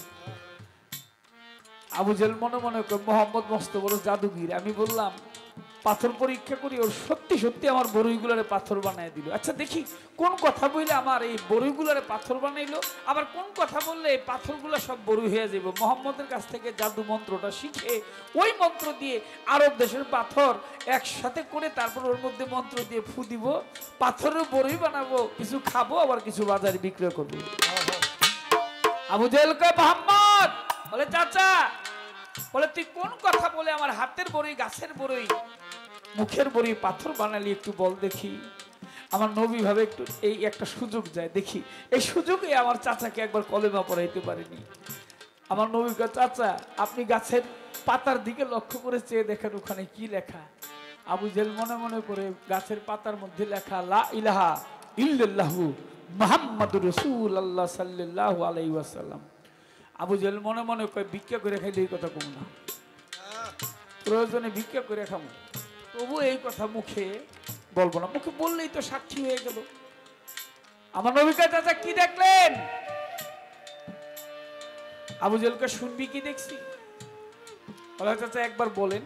আবু জাহেল মনে মনে করে, মোহাম্মদ মস্ত বড় জাদুগির। আমি বললাম পাথর পরীক্ষা করি, ওর সত্যি সত্যি আমার বড়ইগুলারে পাথর বানায় দিল। আচ্ছা দেখি কোন কথা বললে আমার এই বড়ইগুলারে পাথর বানাইলো, আবার কোন কথা বললে এই পাথরগুলো সব বড়ই হয়ে যাব। মোহাম্মদের কাছ থেকে জাদু মন্ত্রটা শিখে ওই মন্ত্র দিয়ে আরব দেশের পাথর একসাথে করে তারপর ওর মধ্যে মন্ত্র দিয়ে ফু দিব, পাথরের বড়ই বানাবো, কিছু খাবো, আবার কিছু বাজারে বিক্রয় করবো। আবু জাহেল কয়, মোহাম্মদ, বলে চাচা, বলে তুই কোন কথা বলে আমার হাতের বড়ই, গাছের বড়ই, মুখের বড়ি পাথর বানালি, একটু বল দেখি। আমার নবী ভাবে একটু এই একটা সুযোগ যায়, দেখি এই সুযোগে আমার চাচাকে একবার কলেমা পড়াইতে পারিনি। আমার নবী কয়, চাচা আপনি গাছের পাতার দিকে লক্ষ্য করে চেয়ে দেখেন ওখানে কি লেখা। আবু জাহেল মনে মনে করে গাছের পাতার মধ্যে লেখা লা ইলাহা ইল্লাল্লাহু মুহাম্মাদুর রাসূলুল্লাহ সাল্লাল্লাহু আলাইহি ওয়াসাল্লাম। আবু জাহেল মনে মনে কয়, ভিক্ষা করে খাইলে এই কথা কম না, প্রয়োজনে ভিক্ষা করে খাবো, তবু এই কথা মুখে বলবো না, মুখে বললেই তো সাক্ষী হয়ে গেল। আমার নবী কয়, চাচা কি দেখলেন? আবু জাহেলকে, শুনবি কি দেখছি? বলে, চাচা একবার বলেন।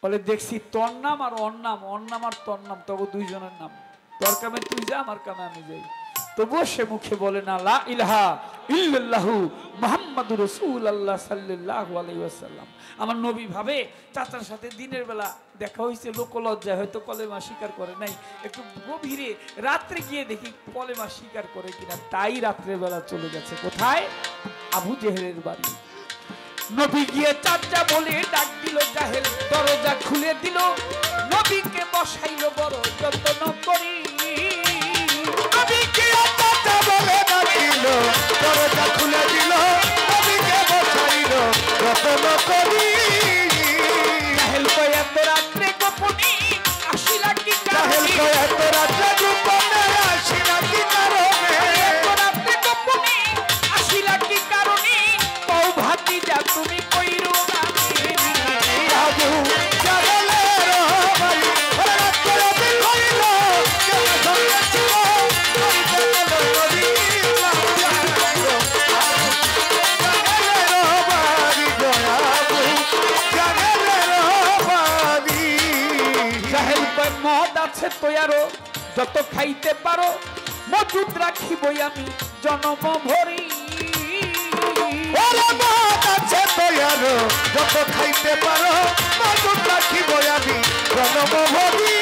বলে, দেখছি তোর নাম আর ওর নাম, ওর নাম আর তোর নাম, তবু দুইজনের নাম, তোর কামে তুই যা, আমার কামে আমি যাই। তবুও সে মুখে বলে না লা ইলাহা ইল্লাল্লাহু মুহাম্মাদুর রাসূলুল্লাহ সাল্লাল্লাহু আলাইহি ওয়াসাল্লাম। আমার নবী ভাবে চাচার সাথে দিনের বেলা দেখা হয়েছে, লোকলজ্জায় হয়তো কলেমা স্বীকার করে নাই, একটু গভীরে রাত্রে গিয়ে দেখি কলেমা স্বীকার করে কিনা, তাই রাত্রে বেলা চলে গেছে কোথায়? আবু জেহেলের বাড়ি। নবী গিয়ে চাচা বলে ডাক দিল, জাহেল দরজা খুলে দিল, নবীকে বসাইল বড় যত্ন করি। নবী গিয়ে চাচা বলে ডাক দিল, দরজা খুলে দিল, নবীকে বসাইল যত্ন করি। জাহেল কয় এত রাত্রে গোপনে আসিলা কি জাহেল কারণে? কয় এত রাত্রে গোপনে আসিলা কি কারণে? এত রাত্রে গোপনে আসিলা কি কারণে? কও ভাতিজা তুমি কইরো না আবু জাহেলের ভাই হঠাৎ করে দিল হইল, কেন সঙ্গে ছিল নবীতে গেল নবী ইসলাম জানাইল। জাহেলের বাড়ি জয় আবু জাহেলের বাড়ি। জাহেল কয় মদ আছে তৈয়ারো, যত খাইতে পারো মজুদ রাখিবই আমি জনম ভরি। ওরে মদ আছে তৈয়ারো, যত খাইতে পারো মজুদ রাখিব আমি জনম ভরি।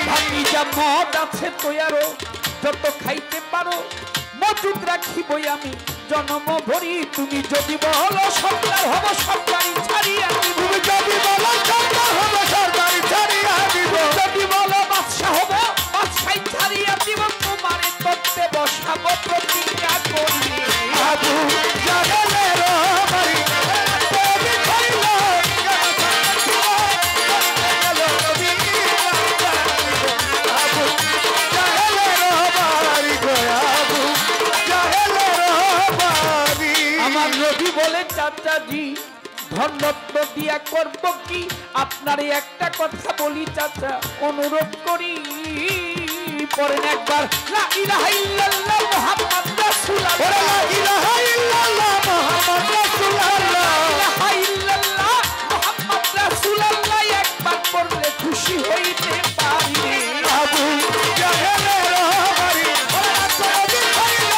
ভাতিজা মদ আছে তৈয়ারো, যত খাইতে পারো মজুদ রাখিবই আমি জনম ভরি। তুমি যদি বলো সরকার হব সরকারি ছাড়িয়া দিব, তুমি যদি বলো সরকার হবে সরকারি ছাড়িয়া দিব, যদি বলো বাদশা হব বাদশাই ছাড়িয়া দিব, তোমারে তত্ত্বে বসাবো প্রতিজ্ঞা করি। আবু জাহেলের বাড়ি নবী খাইল, কেন সঙ্গে ছিল গেল নবী ইসলাম জানাইল। আবু জাহেলের বাড়ি গয় আবু জাহেলের বাড়ি। আমার নবী বলে চাচাজি ধনরত্ন দিয়া করব কি, আপনারে একটা কথা বলি চাচা অনুরোধ করি। পড়েন একবার লা ইলাহা ইল্লাল্লাহ মুহাম্মাদ রাসূলুল্লাহ, ওরে লা ইলাহা ইল্লাল্লাহ মুহাম্মদ রাসূলুল্লাহ। লা ইলাহা ইল্লাল্লাহ মুহাম্মাদ রাসূলুল্লাহ একবার পড়লে খুশি হইতে পারি। আবু জাহেলের বাড়ি হঠাৎ করে দিল হইল,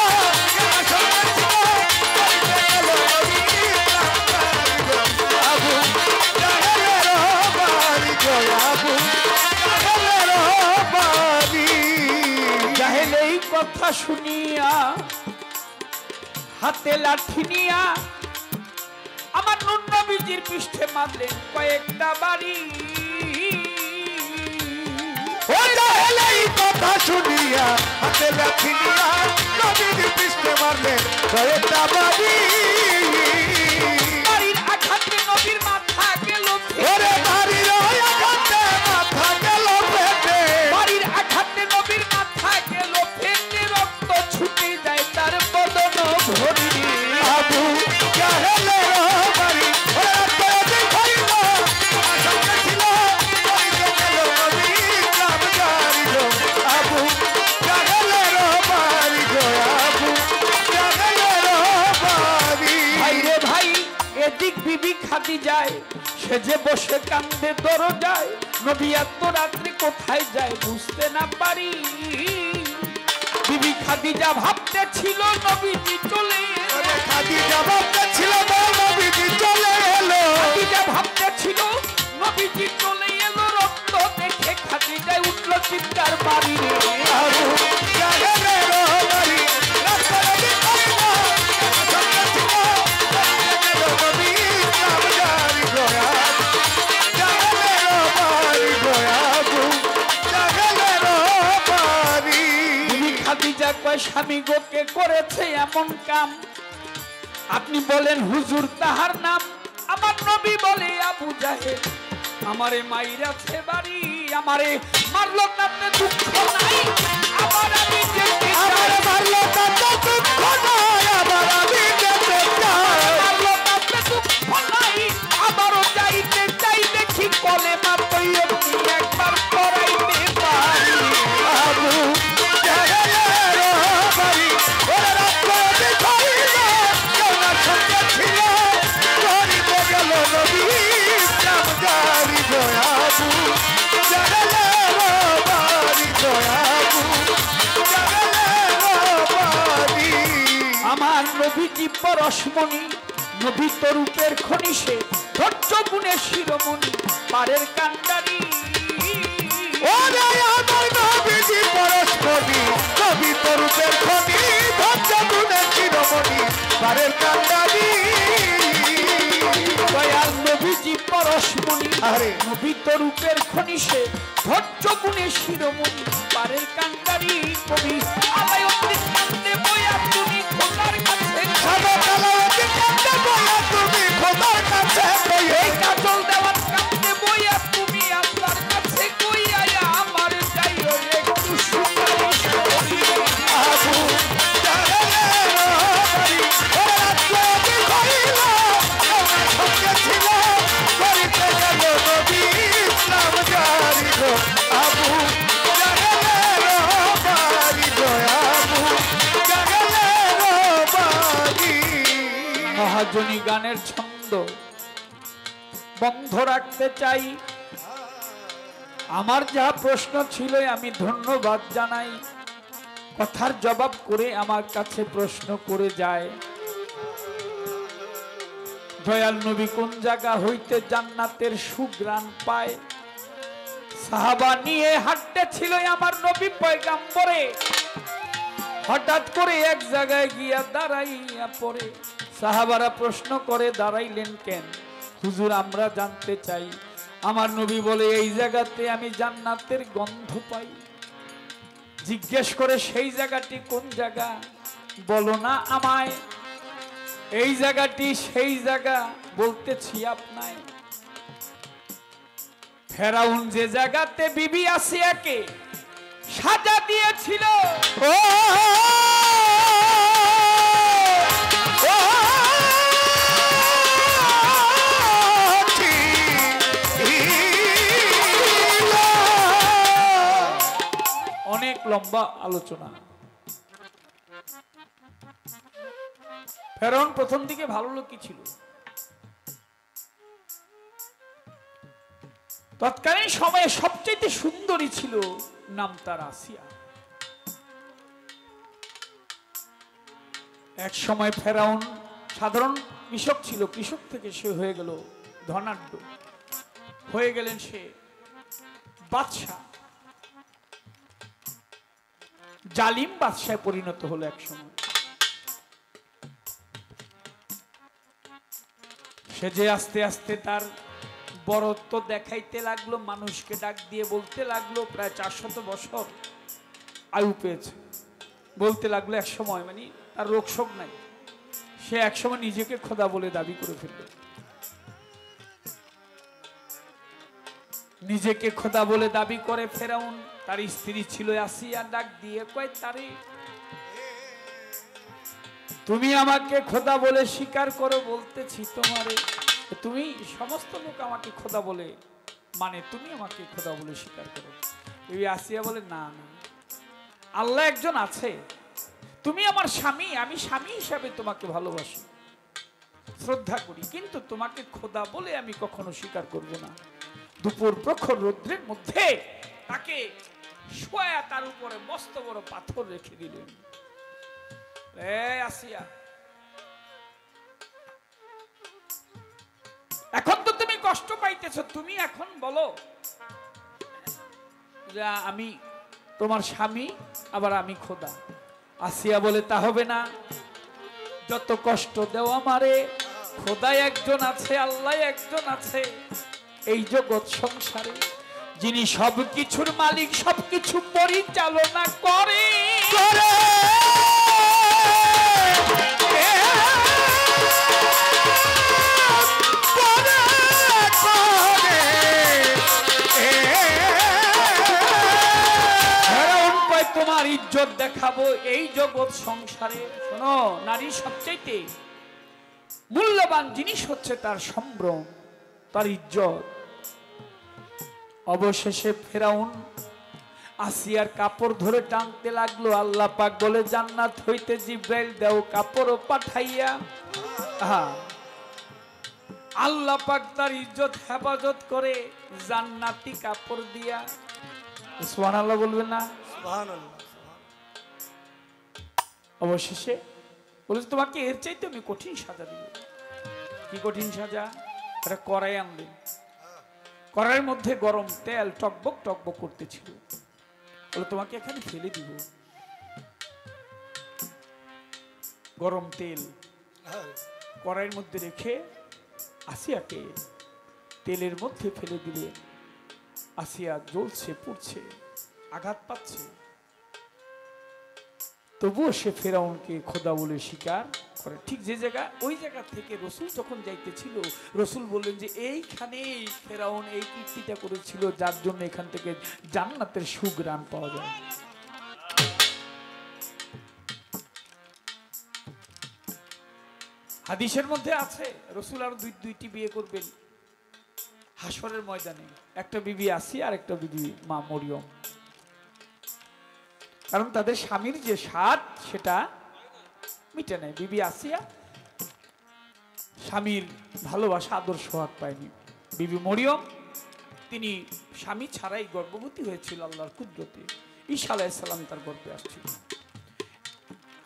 কেন সঙ্গে ছিল নবীতে গেল নবী ইসলাম জানাইল। আবু জাহেলের বাড়ি জয় আবু জাহেলের বাড়ি। জাহেল এই কথা শুনিয়া হাতে লাঠি নিয়া আমার নূর নবীজির পৃষ্ঠে মারলেন কয়েকটা বাড়ি। ও জাহেল এই কথা শুনিয়া হাতে লাঠি নিয়া নবীর পৃষ্ঠে মারলেন কয়েকটা বাড়ি। বাড়ির আঘাতে নবীর মাথা গেল ফেটে। ওরে বাড়ির ওই আঘাতে মাথা গেল পেটে। বাড়ির আঘাতে নবীর মাথা গেল ফেটে, রক্ত ছুটে যায় তার বদন ভরি। আবু জাহেলের বাড়ি হঠাৎ করে দিল হইল, আমার সঙ্গে ছিল নবীতে গেল নবী ইসলাম জানিল। আবু জাহেলের বাড়ি গয় আবু জাহেলের বাড়ি। ভাই রে ভাই এদিক বিবি খাদি যায়, সে যে বসে কান্দে দরজায়, নবী এত রাত্রি কোথায় যায় বুঝতে না পারি। বিবি খাদিজা ভাবতে ছিল নবীজি চলে এলো। ওরে খাদিজা ভাবতে ছিল নবীজি চলে এলো। খাদিজা ভাবতে ছিল নবীজি চলে এলো, রক্ত দেখে খাদিজায় উঠল চিৎকার বাড়ি। আবু জাহেলের বাড়ি রাস্তায় দিল হইল, আমার সঙ্গে ছিল নবীতে গেল নবী ইসলাম জানিল। আবু জাহেলের বাড়ি গয় আবু জাহেলের বাড়ি। বিবি খাদিজা কয় স্বামী গোকে করেছে এমন কাম, আপনি বলেন হুজুর তাহার নাম। আমার নবী বলে আবু জাহেল আমারে মাইরাছে বাড়ি, আমারে মারলো তাতে দুঃখ নাই, আমার আমি যেতে আমার চাই। মারলো তাতে দুঃখ নাই, আবার আমি যেতে চাই। মারলো তাতে দুঃখ নাই, আবারও যাইতে চাই, দেখি কলেমা তৈয়ব একবার করাইতে পারি। আবু জাহেলের বাড়ি ওরে রাত করে দিল হইল, কেউ না সঙ্গে ছিল ধরিতে গেল নবী ইসলাম জানিল। আবু জাহেলের বাড়ি গয় আবু জাহেলের নবীজি পরশমণি, নবী তরূপের খনি সে, ধৈর্য গুণের শিরোমণি, পারের কান্ডারি। ওরে আমার নবীজি পরশমণি, নবী তরূপের খনি, ধৈর্য গুণের শিরোমণি, পারের কান্ডারি। দয়াল নবীজি পরশমণি, আরে নবী তরূপের খনি সে, ধৈর্য গুণের শিরোমণি, পারের কান্ডারি। কবি আলাউদ্দিন কান্দে বইয়া তুমি খোদার কাছে, আলাউদ্দিন কান্দে বইয়া তুমি খোদার কাছে, এই কাজল দেওয়ার কান্দে বইয়া তুমি আল্লাহর কাছে, কইয়া আমার যাইও একটু সুপারিশ করি। আবু জাহেলের বাড়ি, ওরে রাজ্যে কইল, আমার সঙ্গে ছিল, করিতে গেল নবী ইসলাম জারি গো। আবু জাহেলের বাড়ি গো, আবু জাহেলের বাড়ি। মহাজনী গানের ছন্দ বন্ধ রাখতে চাই। আমার যা প্রশ্ন ছিল আমি ধন্যবাদ জানাই, কথার জবাব করে আমার কাছে প্রশ্ন করে যায়। দয়াল নবী কোন জায়গা হইতে জান্নাতের সুগ্রাণ পায়? সাহাবা নিয়ে হাঁটতে ছিল আমার নবী পয়গাম্বরে, হঠাৎ করে এক জায়গায় গিয়া দাঁড়াইয়া পড়ে। সাহাবারা প্রশ্ন করে, দাঁড়াইলেন কেন হুজুর? আমরা জানতে চাই। আমার নবী বলে, এই জায়গাতে আমি জান্নাতের গন্ধ পাই। জিজ্ঞেস করে, সেই জায়গাটি কোন জায়গা? বলো না আমায়। এই জায়গাটি সেই জায়গা বলতেছি আপনায়। ফেরাউন যে জায়গাতে বিবি আসিয়াকে সাজা দিয়েছিল, ও অনেক লম্বা আলোচনা। ফেরাউন প্রথম দিকে ভালো লোকই ছিল, তৎকালীন সময়ে সবচেয়ে সুন্দরী ছিল, নাম তার আসিয়া। এক সময় ফেরাউন সাধারণ কৃষক ছিল, কৃষক থেকে সে হয়ে গেল ধনাঢ্য, হয়ে গেলেন সে বাদশাহ, জালিম বাদশায় পরিণত হলো এক সময়। সে যে আস্তে আস্তে তার বড়ত্ব দেখাইতে লাগলো, মানুষকে ডাক দিয়ে বলতে লাগলো, প্রায় 400 বছর আয়ু পেয়েছে, বলতে লাগলো এক সময়, মানে তার রোগ শোক নাই, সে এক সময় নিজেকে খোদা বলে দাবি করে ফেলল। নিজেকে খোদা বলে দাবি করে ফেরাউন। তার স্ত্রী ছিল আসিয়া, ডাক দিয়ে কয়, তারে তুমি আমাকে খোদা বলে স্বীকার করো, বলতেছি তোমারে, তুমি সমস্ত লোক আমাকে খোদা বলে মানে, তুমি আমাকে খোদা বলে স্বীকার করো। এই আসিয়া বলে, না না, আল্লাহ একজন আছে, তুমি আমার স্বামী, আমি স্বামী হিসাবে তোমাকে ভালোবাসি, শ্রদ্ধা করি, কিন্তু তোমাকে খোদা বলে আমি কখনো স্বীকার করব না। দুপুর প্রখর রৌদ্রের মধ্যে তাকে শোয়া, তার উপরে মস্ত বড় পাথর রেখে দিলেন। আসিয়া, এখন তো তুমি কষ্ট পাইতেছ, তুমি এখন বলো যে আমি তোমার স্বামী, আবার আমি খোদা। আসিয়া বলে, তা হবে না, যত কষ্ট দেও আমারে, খোদা একজন আছে, আল্লাহ একজন আছে এই জগৎ সংসারে, যিনি সবকিছুর মালিক, সবকিছু পরিচালনা করে। তোমার ইজ্জত দেখাবো এই জগৎ সংসারে। শোনো, নারী সবচাইতে মূল্যবান জিনিস হচ্ছে তার সম্ভ্রম, তার ইজ্জত। অবশেষে ফেরাউন আসিয়ার কাপড় ধরে টানতে লাগলো। আল্লাহ পাক বলে, জান্নাত হইতে জিব্রাইল দেও কাপড় পাঠাইয়া। আল্লাহ পাক তার ইজ্জত হেফাজত করে জান্নাতি কাপড় দিয়া। সুবহানাল্লাহ বলবেন না? সুবহানাল্লাহ। অবশেষে বলেছে তোমাকে এর চাইতে আমি কঠিন সাজা দিব। কি কঠিন সাজা? একটা কড়াই আনলেন, কড়াইয়ের মধ্যে গরম তেল টকবক টকবক করতেছিল। বলে তোমাকে এখানে ফেলে দিব। গরম তেল কড়াইয়ের মধ্যে রেখে আসিয়াকে তেলের মধ্যে ফেলে দিলে আসিয়া জ্বলছে, পুড়ছে, আঘাত পাচ্ছে। তবুও সে ফেরাউনকে খোদা বলে স্বীকার করে। ঠিক যে জায়গা, ওই জায়গা থেকে রসুল যখন যাইতেছিল, রসুল বললেন যে এইখানে ফেরাউন এই কীর্তিটা করেছিল, যার জন্য এখান থেকে জান্নাতের সুঘ্রাণ পাওয়া যায়। হাদিসের মধ্যে আছে রসুল আর দুইটি বিয়ে করবেন হাসরের ময়দানে, একটা বিবি আসিয়া আর একটা বিবি মা মরিয়ম। কারণ তাদের স্বামীর যে স্বাদ সেটা মিটে নাই। বিবি আসিয়া স্বামীর ভালোবাসা আদর সোহাগ পায়নি। বিবি মরিয়ম তিনি স্বামী ছাড়াই গর্ভবতী হয়েছিল আল্লাহর কুদরতে। ঈসা আলাইহিস সালাম তার গর্ভে আসছিল।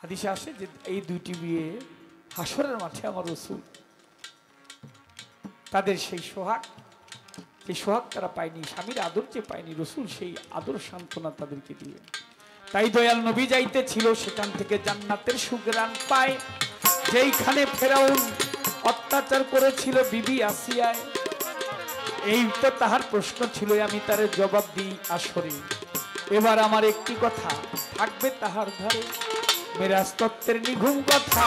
হাদিসে আসে যে এই দুইটি বিয়ে হাসরের মাঠে আমার রসুল তাদের সেই সোহাগ তারা পায়নি, স্বামীর আদর যে পায়নি, রসুল সেই আদর সান্ত্বনা তাদেরকে দিয়ে। তাই দয়াল নবী যাইতে ছিল সেখান থেকে জান্নাতের সুঘ্রাণ পায়। যেইখানে ফেরাউন অত্যাচার করেছিল বিবি আসিয়ায়, এই তো তাহার প্রশ্ন ছিল, আমি তার জবাব দিই আসরে। এবার আমার একটি কথা থাকবে তাহার ধারে, মেরাজ তত্ত্বের নিঘুম কথা,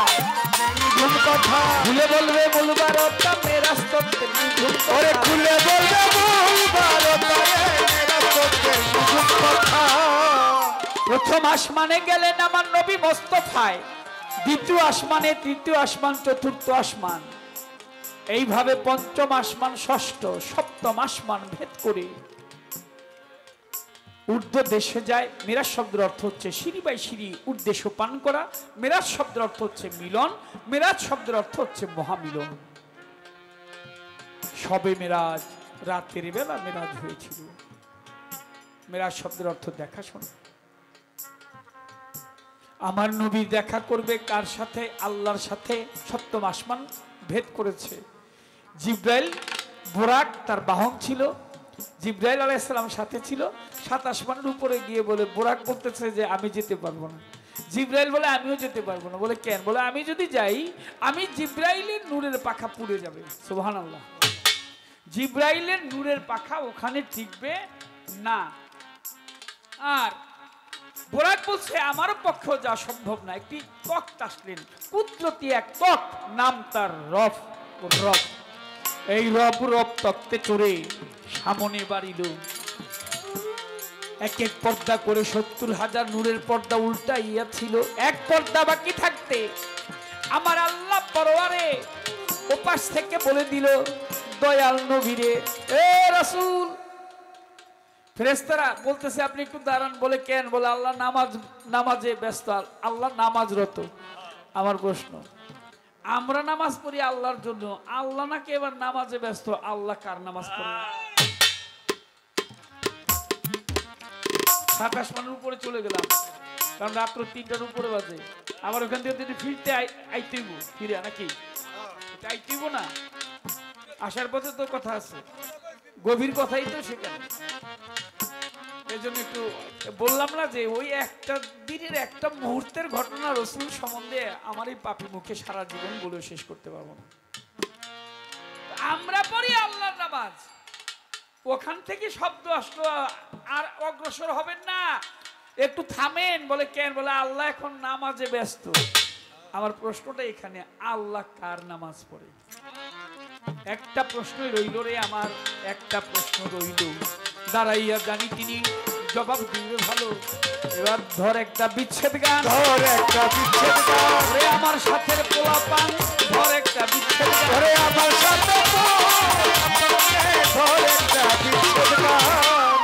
নিঘুম কথা ভুলে বলবে বলবার মেরাজ তত্ত্বের নিঘুম কথা, ভুলে বলবে বলবার মেরাজ তত্ত্বের নিঘুম কথা। প্রথম আসমানে গেলেন আমার নবী মোস্তফায়, দ্বিতীয় আসমানে, তৃতীয় আসমান, চতুর্থ আসমান, এইভাবে পঞ্চম আসমান, ষষ্ঠ, সপ্তম আসমান ভেদ করে ঊর্ধ্ব দেশে যায়। মেরাজ শব্দের অর্থ হচ্ছে সিঁড়ি বাই সিঁড়ি ঊর্ধ্বে সোপান করা। মেরাজ শব্দের অর্থ হচ্ছে মিলন। মেরাজ শব্দের অর্থ হচ্ছে মহামিলন। সবে মেরাজ, রাতের বেলা মেরাজ হয়েছিল। মেরাজ শব্দের অর্থ দেখাশোনা। আমার নবী দেখা করবে কার সাথে? আল্লাহর সাথে। সপ্তম আসমান ভেদ করেছে। জিব্রাইল বুরাক তার বাহন ছিল, জিব্রাইল আলাইহিস সালাম সাথে ছিল। সাত আসমানের উপরে গিয়ে বলে, বুরাক বলতেছে যে আমি যেতে পারবো না। জিব্রাইল বলে আমিও যেতে পারবো না। বলে কেন? বলে আমি যদি যাই আমি জিব্রাইলের নূরের পাখা পুড়ে যাবে। সুবহানাল্লাহ। জিব্রাইলের নূরের পাখা ওখানে টিকবে না। আর বুরাক বলছে আমারও পক্ষেও যা সম্ভব না। একটি তখ্ত আসলেন, কুদরতি এক তখ্ত, নাম তার রব। এই রব তখ্তে চড়ে সামনে বাড়িল। এক এক পর্দা করে ৭০,০০০ নূরের পর্দা উল্টাইয়া ছিল। এক পর্দা বাকি থাকতে আমার আল্লাহ পরওয়ারে ওপাশ থেকে বলে দিল, দয়াল নবীরে, এ রাসূল। ফেরেশতারা বলতেছে আপনি একটু দাঁড়ান। বলে কেন? বলে আল্লাহ নামাজে ব্যস্ত, আল্লাহ নামাজরত। আমার প্রশ্ন, আমরা নামাজ পড়ি আল্লাহর জন্য, আল্লাহ নাকি এবার নামাজে ব্যস্ত? আল্লাহ কার নামাজ পড়ে? সাত আসমানের উপরে চলে গেলাম, কারণ রাত্র ৩টার উপরে বাজে। আবার ওখান থেকে যদি ফিরতে আইতেইব, ফিরে নাকি আইতেইব না? আসার পথে তো কথা আছে, গভীর কথাই তো সেখানে। এই জন্য একটু বললাম না যে ওই একটা দিনের একটা মুহূর্তের ঘটনা রসুল সম্বন্ধে আমার এই পাপী মুখে সারা জীবন বলে শেষ করতে পারবো না। আমরা পড়ি আল্লাহর নামাজ, ওখান থেকে শব্দ আসলো আর অগ্রসর হবেন না, একটু থামেন। বলে কেন? বলে আল্লাহ এখন নামাজে ব্যস্ত। আমার প্রশ্নটা এখানে, আল্লাহ কার নামাজ পড়ে? একটা প্রশ্নই রইল রে আমার, একটা প্রশ্ন রইল। দাঁড়াইয়া জানি তিনি জবাব দিবে ভালো। এবার ধর একটা বিচ্ছেদ গান, ধর একটা বিচ্ছেদ গান, রে আমার সাথে পোলা পান, ধর একটা বিচ্ছেদ গান, রে আমার সাথে ধর একটা বিচ্ছেদ গান।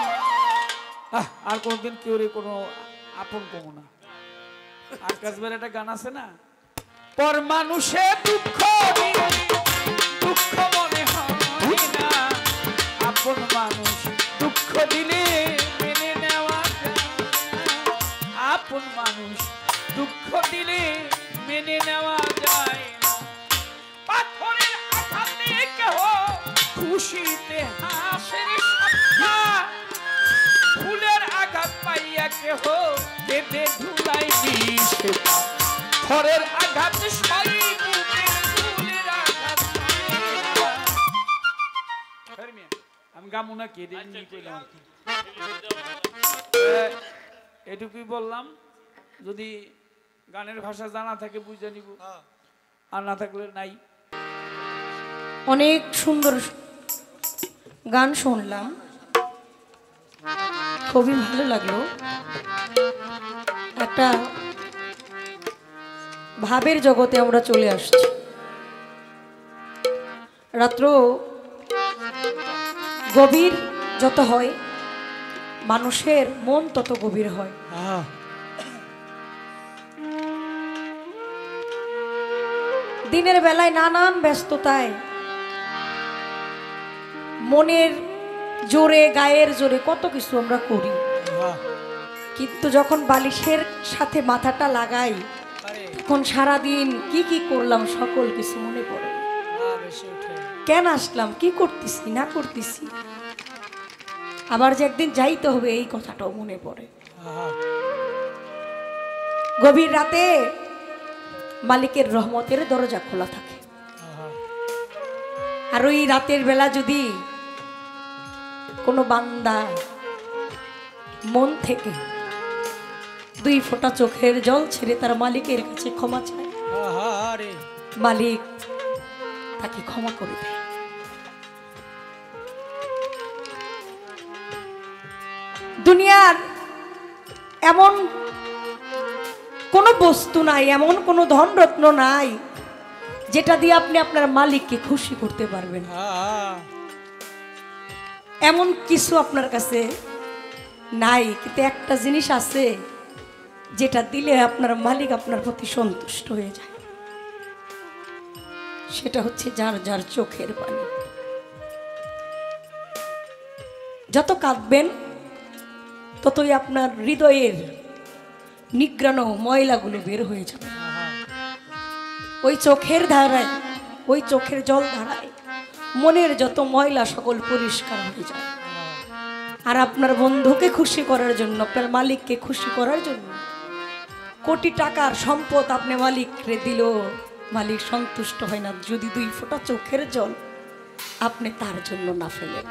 আর কোনদিন কেউ রে কোনো আপন কমো না। আর কাজবার একটা গান আছে না, পর মানুষে দুঃখ দুঃখ মনে হয় না, আপন মানুষ দুঃখ দিলে মেনে নেওয়া যায়, আপন মানুষ দুঃখ দিলে মেনে নেওয়া ওরে হাসের সপ্তা ফুলের আঘাত পাইয়া কেহ কেঁদে ধুলাই দিছে খড়ের আঘাত সই বুকের ফুলের আঘাত পাইয়া। আমি গামু না কে কইলাম এটুকুই বললাম। যদি গানের ভাষা জানা থাকে বুঝে নিব, আর না থাকলে নাই। অনেক সুন্দর গান শুনলাম, খুবই ভালো লাগলো। একটা ভাবের জগতে আমরা চলে আসছি। রাত্র গভীর যত হয় মানুষের মন তত গভীর হয়। দিনের বেলায় নানান ব্যস্ততায় মনের জোরে গায়ের জোরে কত কিছু আমরা করি, কিন্তু যখন বালিশের সাথে মাথাটা লাগাই তখন সারাদিন কি কি করলাম সকল কিছু মনে পড়ে। কেন আসলাম, কি করতেছি না করতেছি, আবার যে একদিন যাইতে হবে এই কথাটাও মনে পড়ে। গভীর রাতে মালিকের রহমতের দরজা খোলা থাকে, আর ওই রাতের বেলা যদি কোনো বান্দা মন থেকে 2 ফোঁটা চোখের জল ছেড়ে তার মালিকের কাছে ক্ষমা চায়, মালিক তাকে ক্ষমা করে দেয়। দুনিয়ার এমন কোনো বস্তু নাই, এমন কোনো ধনরত্ন নাই যেটা দিয়ে আপনি আপনার মালিককে খুশি করতে পারবেন। এমন কিছু আপনার কাছে নাই, কিন্তু একটা জিনিস আছে যেটা দিলে আপনার মালিক আপনার প্রতি সন্তুষ্ট হয়ে যায়, সেটা হচ্ছে যার যার চোখের পানি। যত কাঁদবেন ততই আপনার হৃদয়ের নিগ্রানো ময়লাগুলো বের হয়ে যাবে। ওই চোখের ধারায়, ওই চোখের জল ধারায় মনের যত ময়লা সকল পরিষ্কার হয়ে যায়। আর আপনার বন্ধুকে খুশি করার জন্য, আপনার মালিককে খুশি করার জন্য কোটি টাকার সম্পদ আপনি মালিককে দিল, মালিক সন্তুষ্ট হয় না যদি 2 ফোঁটা চোখের জল আপনি তার জন্য না ফেলেন।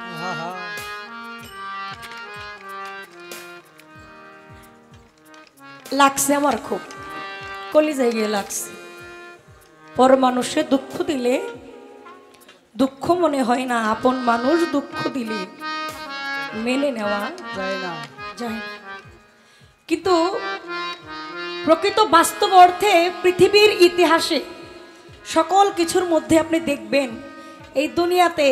লাগছে আমার, খুব কলিজায় গিয়ে লাগছে। পর মানুষে দুঃখ দিলে দুঃখ মনে হয় না, আপন মানুষ দুঃখ দিলে মেনে নেওয়া যায় না। কিন্তু প্রকৃত বাস্তব অর্থে পৃথিবীর ইতিহাসে সকল কিছুর মধ্যে আপনি দেখবেন এই দুনিয়াতে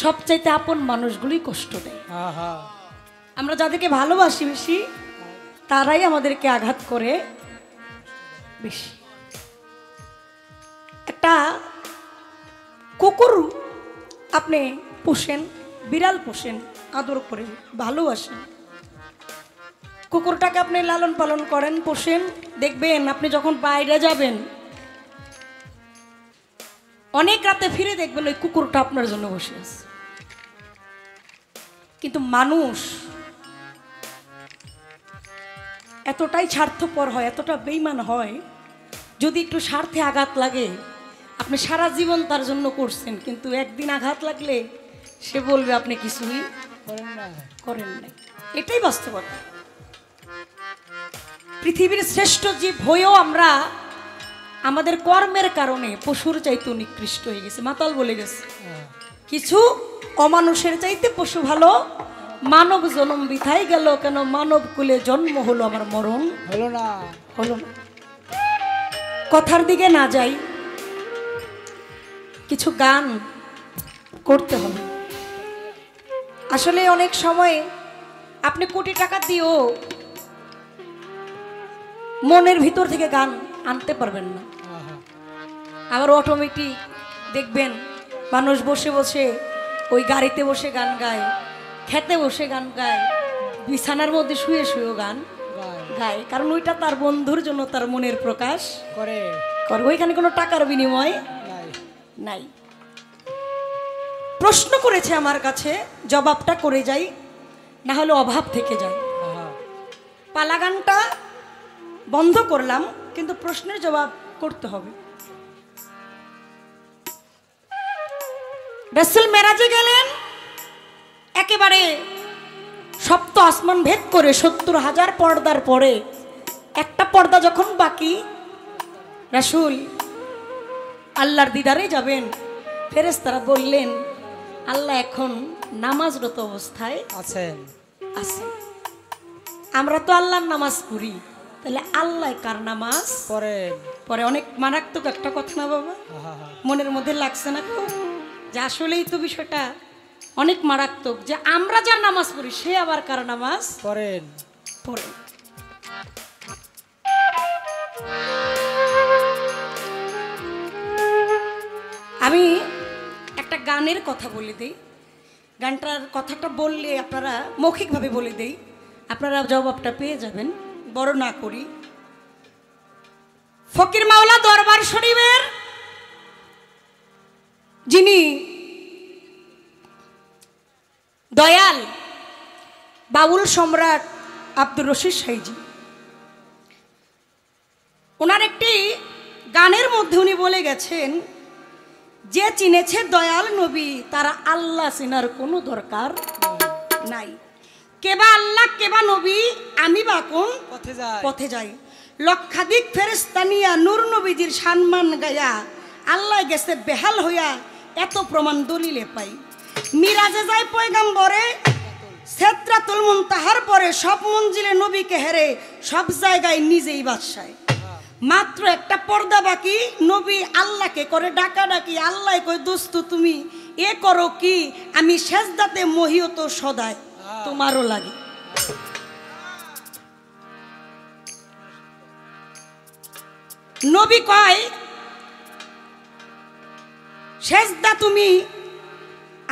সবচাইতে আপন মানুষগুলোই কষ্ট দেয়। আমরা যাদেরকে ভালোবাসি বেশি তারাই আমাদেরকে আঘাত করে বেশি। একটা কুকুর আপনি পোষেন, বিড়াল পোষেন, আদর করে ভালোবাসেন, কুকুরটাকে আপনি লালন পালন করেন, পোষেন, দেখবেন আপনি যখন বাইরে যাবেন অনেক রাতে ফিরে দেখবেন ওই কুকুরটা আপনার জন্য বসে আছে। কিন্তু মানুষ এতটাই স্বার্থপর হয়, এতটা বেঈমান হয়, যদি একটু স্বার্থে আঘাত লাগে আপনি সারা জীবন তার জন্য করছেন, কিন্তু একদিন আঘাত লাগলে সে বলবে আপনি কিছুই করেন নাই। এটাই বাস্তবতা। পৃথিবীর শ্রেষ্ঠ জীব হয়েও আমরা আমাদের কর্মের কারণে পশুর চাইতে নিকৃষ্ট হয়ে গেছে, মাতাল বলে গেছে। কিছু অমানুষের চাইতে পশু ভালো, মানব জন্ম বিথাই গেল কেন, মানব কুলে জন্ম হলো আমার মরণ হলো না, হলো না। কথার দিকে না যাই, কিছু গান করতে হবে। আসলে অনেক সময় আপনি কোটি টাকা দিয়েও মনের ভিতর থেকে গান আনতে পারবেন না। আবার অটোমেটিক দেখবেন মানুষ বসে বসে ওই গাড়িতে বসে গান গায়, খেতে বসে গান গায়, বিছানার মধ্যে শুয়ে শুয়েও গান গায়, কারণ ওইটা তার বন্ধুর জন্য তার মনের প্রকাশ করে। ওইখানে কোনো টাকার বিনিময় নাই। প্রশ্ন করেছে আমার কাছে, জবাবটা করে যাই, না হলে অভাব থেকে যায়। পালা গানটা বন্ধ করলাম, কিন্তু প্রশ্নের জবাব করতে হবে। রাসূল মেরাজে গেলেন, একেবারে সপ্ত আসমান ভেদ করে ৭০,০০০ পর্দার পরে একটা পর্দা যখন বাকি, রাসূল আল্লাহর দিদারে যাবেন। ফেরেশতারা বললেন, আল্লাহ এখন নামাজরত অবস্থায় আছেন। আছেন। আমরা তো আল্লাহর নামাজ পড়ি, তাহলে আল্লাহ কার নামাজ পড়েন? পরে অনেক মারাত্মক একটা কথা না বাবা, মনের মধ্যে লাগছে না খুব, যে আসলেই তো বিষয়টা অনেক মারাত্মক, যে আমরা যার নামাজ পড়ি সে আবার কার নামাজ পড়েন? পড়ে। আমি একটা গানের কথা বলে দিই, গানটার কথাটা বললে আপনারা মৌখিকভাবে বলে দেই, আপনারা জবাবটা পেয়ে যাবেন, বড় না করি। ফকির মাওলা দরবার শরীফের যিনি দয়াল বাউল সম্রাট আব্দুর রশিদ শাহী, ওনার একটি গানের মধ্যে উনি বলে গেছেন, যে চিনেছে দয়াল নবী তারা আল্লাহ চিনার কোনো দরকার নাই। কেবা আল্লাহ কেবা নবী, আমি বা কোন পথে যাই। লক্ষাধিক ফেরেশতা নিয়া নূর নবীজির সম্মান গায়া, আল্লাহ গেছে বেহাল হইয়া, এত প্রমাণ দলিলে পাই। মিরাজে যায় পয়গাম্বরে, সিদরাতুল মুনতাহার পরে সব মঞ্জিলে নবীকে হেরে, সব জায়গায় নিজেই বাদশায়। মাত্র একটা পর্দা বাকি, নবী আল্লাহকে করে ডাকাডাকি। আল্লাহ কই, দোস্ত তুমি এ করো কি, আমি সেজদাতে মহিয়ত সদায় তোমারও লাগে। নবী কয়, সেজদা তুমি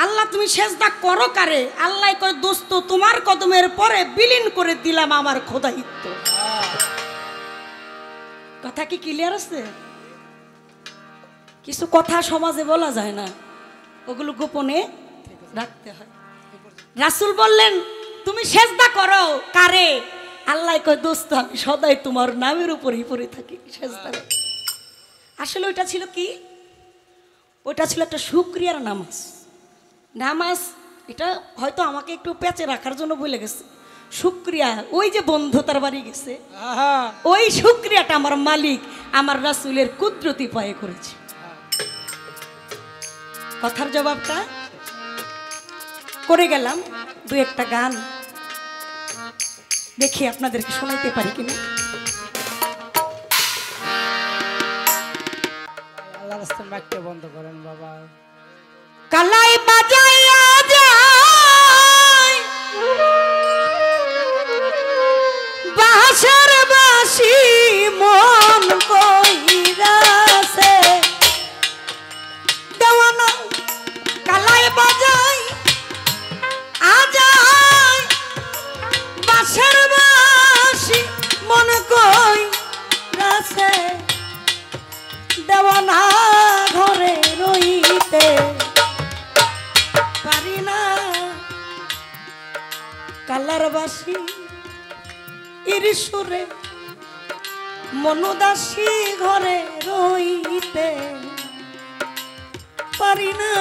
আল্লাহ তুমি সেজদা করো কারে? আল্লাহ কয়, দোস্ত তোমার কদমের পরে বিলীন করে দিলাম আমার খোদাইত্ব। কথা কি ক্লিয়ার আছে? কিছু কথা সমাজে বলা যায় না, ওগুলো গোপনে রাখতে হয়। রাসূল বললেন, তুমি সেজদা করো কারে? আল্লাহ কয়, দোস্ত আমি সদাই তোমার নামের উপরেই পড়ে থাকি সেজদা। আসলে ওইটা ছিল কি, ওইটা ছিল একটা শুকরিয়ার নামাজ। নামাজ এটা হয়তো আমাকে একটু পেঁচে রাখার জন্য বলে গেছে, শুকরিয়া। ওই যে বন্ধু তার বাড়ি গেছে, ওই শুকরিয়াটা আমার মালিক আমার রাসূলের কুদরতি পায়ে করেছে। কথার জবাবটা করে গেলাম। দু একটা গান দেখি আপনাদেরকে শোনাইতে পারি কিনা। আল্লাহর রাস্তায় মাইকটা বন্ধ করেন বাবা। কালাই বাজাইয়া যায় বাঁশের বাঁশি, মন কইরাছে দেওয়ানা। কালাই বাজাই আজাই বাঁশের বাঁশি, মন কইরাছে দেওয়ানা। ঘরে রইতে পারি না, কালার বাসি ইরিসুরে মনোদাসী, ঘরে রইতে পারি না।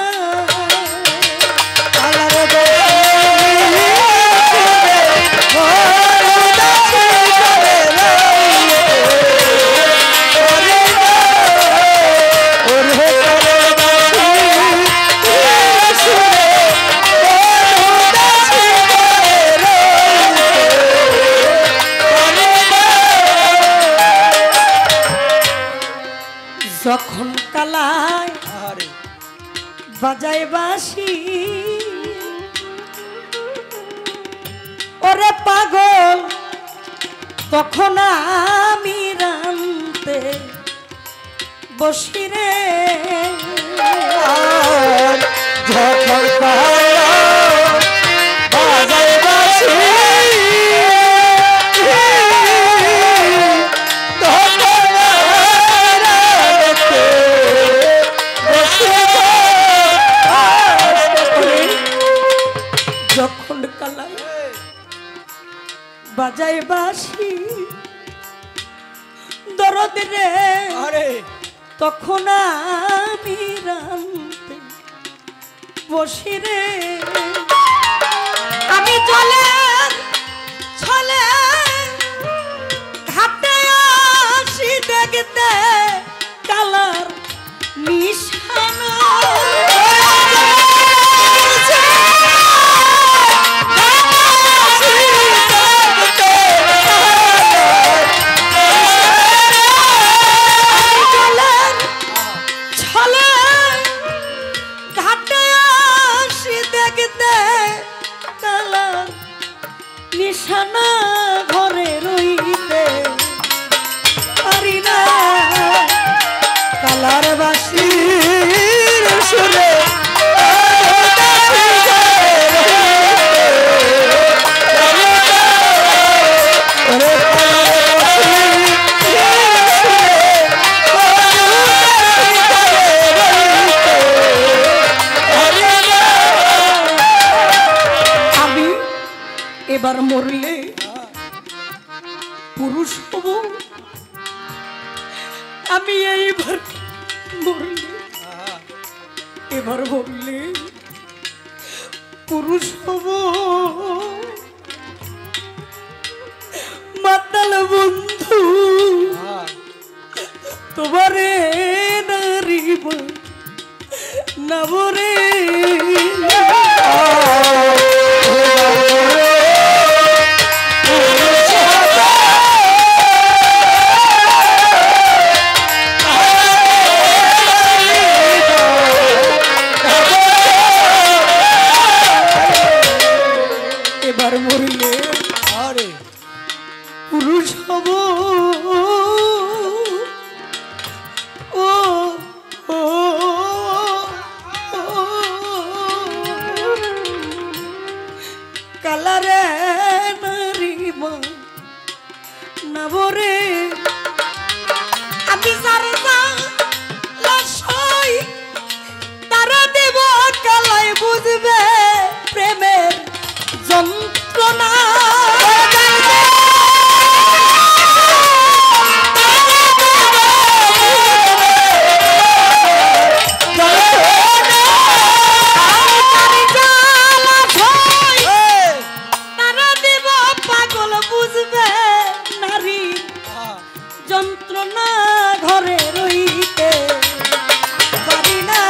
কালার যখন কালায় বাজায় বাঁশি, ওরে পাগল তখন আমি রানতে বসি রে। যখন বাজায় বাঁশি, যখন কালাই বাজায় বাঁশি দরদ রে আরে তখন আমি রামতে বসি রে আমি চলে চলে ঘাটে আসি দেখতে কালার নিশানা নিশানা ঘরে রইতে পারি না কালার বাসির সুরে এবার মরলে পুরুষ হব আমি এইবার মরলে এবার মরলে পুরুষ হব মাতাল বন্ধু তোমারে নারিব নবরে এবার মরলে আরে পুরুষ হব ও ও কালারে নারিব নবরে আমি সারে লাশই তারা দেব কালাই বুঝবে প্রেমের যন্ত্রণা তারা দেব পাগল বুঝবে নারী যন্ত্রণা ঘরে রইতে পারি না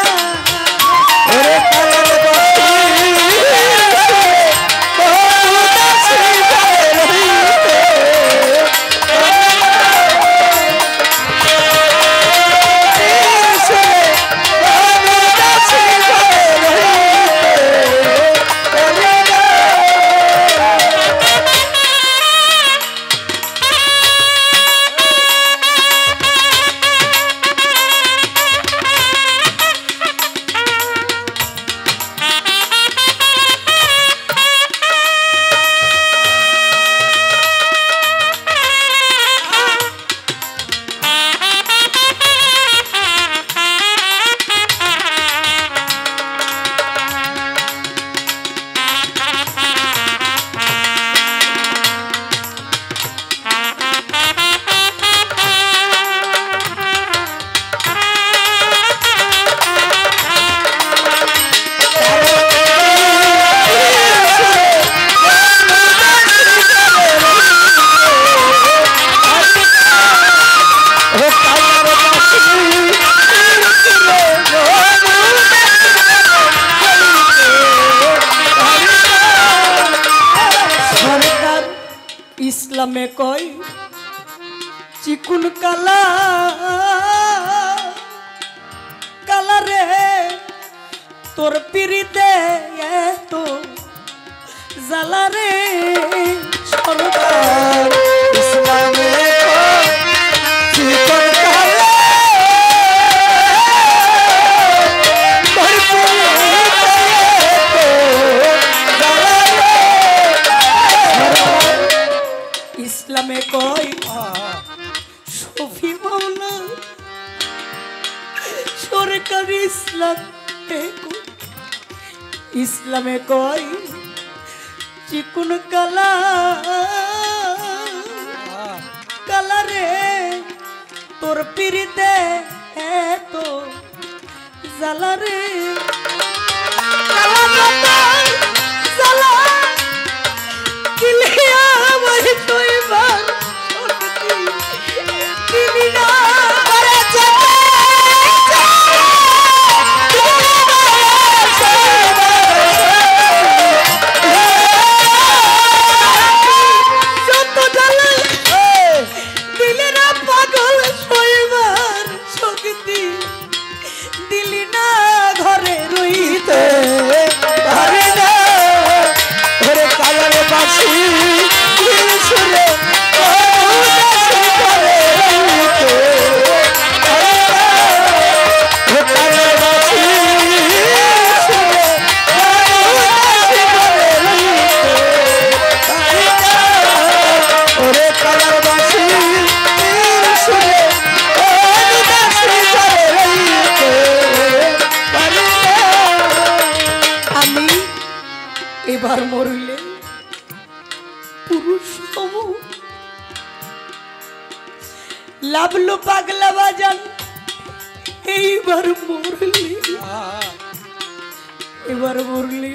ইসলামে কয় চিকুন কালা কালারে তোর পিরিতে তো জালারে সরকার ইসলামে কয় চিকন কালা তোর পিরিতে তো জালারে ইসলামে কয় শফি মাওলা সরকার ইসলামে কয় চিকুন কালা কালারে তোর পিরিতে এত জালারে এবার মরলে পুরুষ হব লাভলো পাগলা বাজান এইবার মরলে এবার মরলে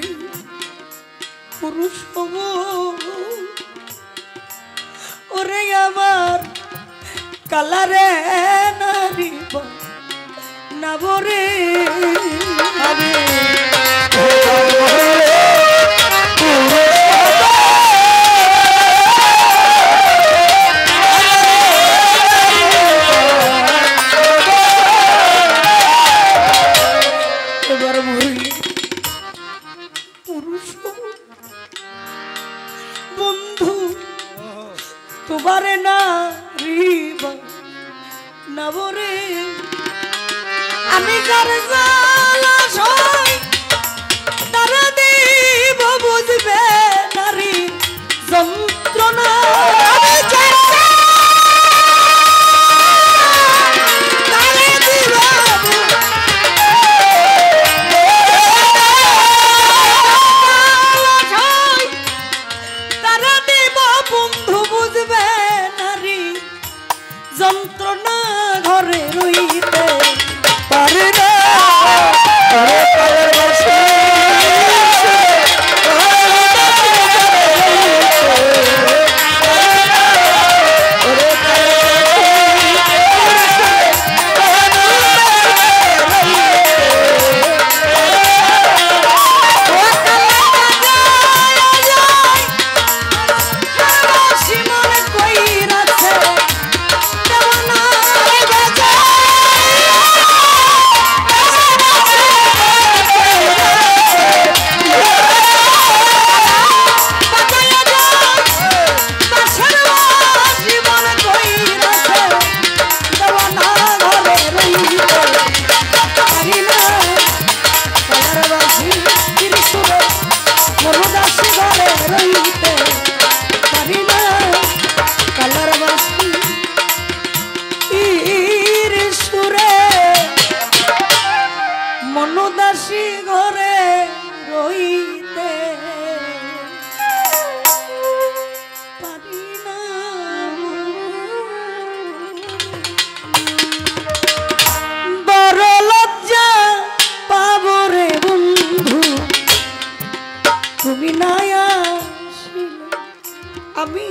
পুরুষ হব ওরে আমার কালারে নারী না বরে আমি বন্ধু তোমারে না রিবা না বরে আমি যার জালা সই তারা দেব বুঝবে নারী যন্ত্রণা যন্ত্রণা ঘরে রইতে পারে না মনুদাসী ঘরে রইতে পারি না বড় লজ্জা পাবো রে বন্ধু তুমি না আসিলে আমি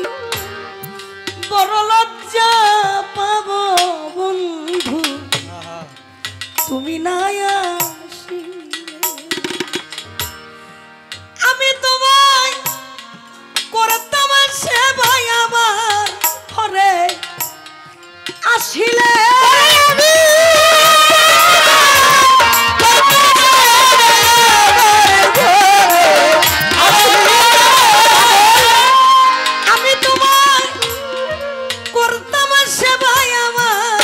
বড় লজ্জা পাবো বন্ধু তুমি না আমি তোমায় করতাম সেবাই আমার ঘরে আসিলে আমি তোমায় করতাম সেবাই আমার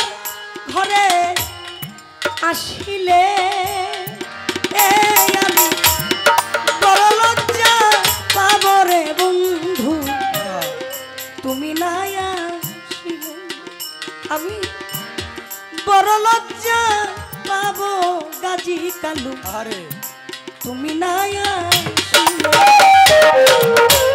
ঘরে আসিলে আমি বড় লজ্জা পাবো রে বন্ধু তুমি না আসিলে আমি বড় লজ্জা পাবো গাজী কালু তুমি না আসিলে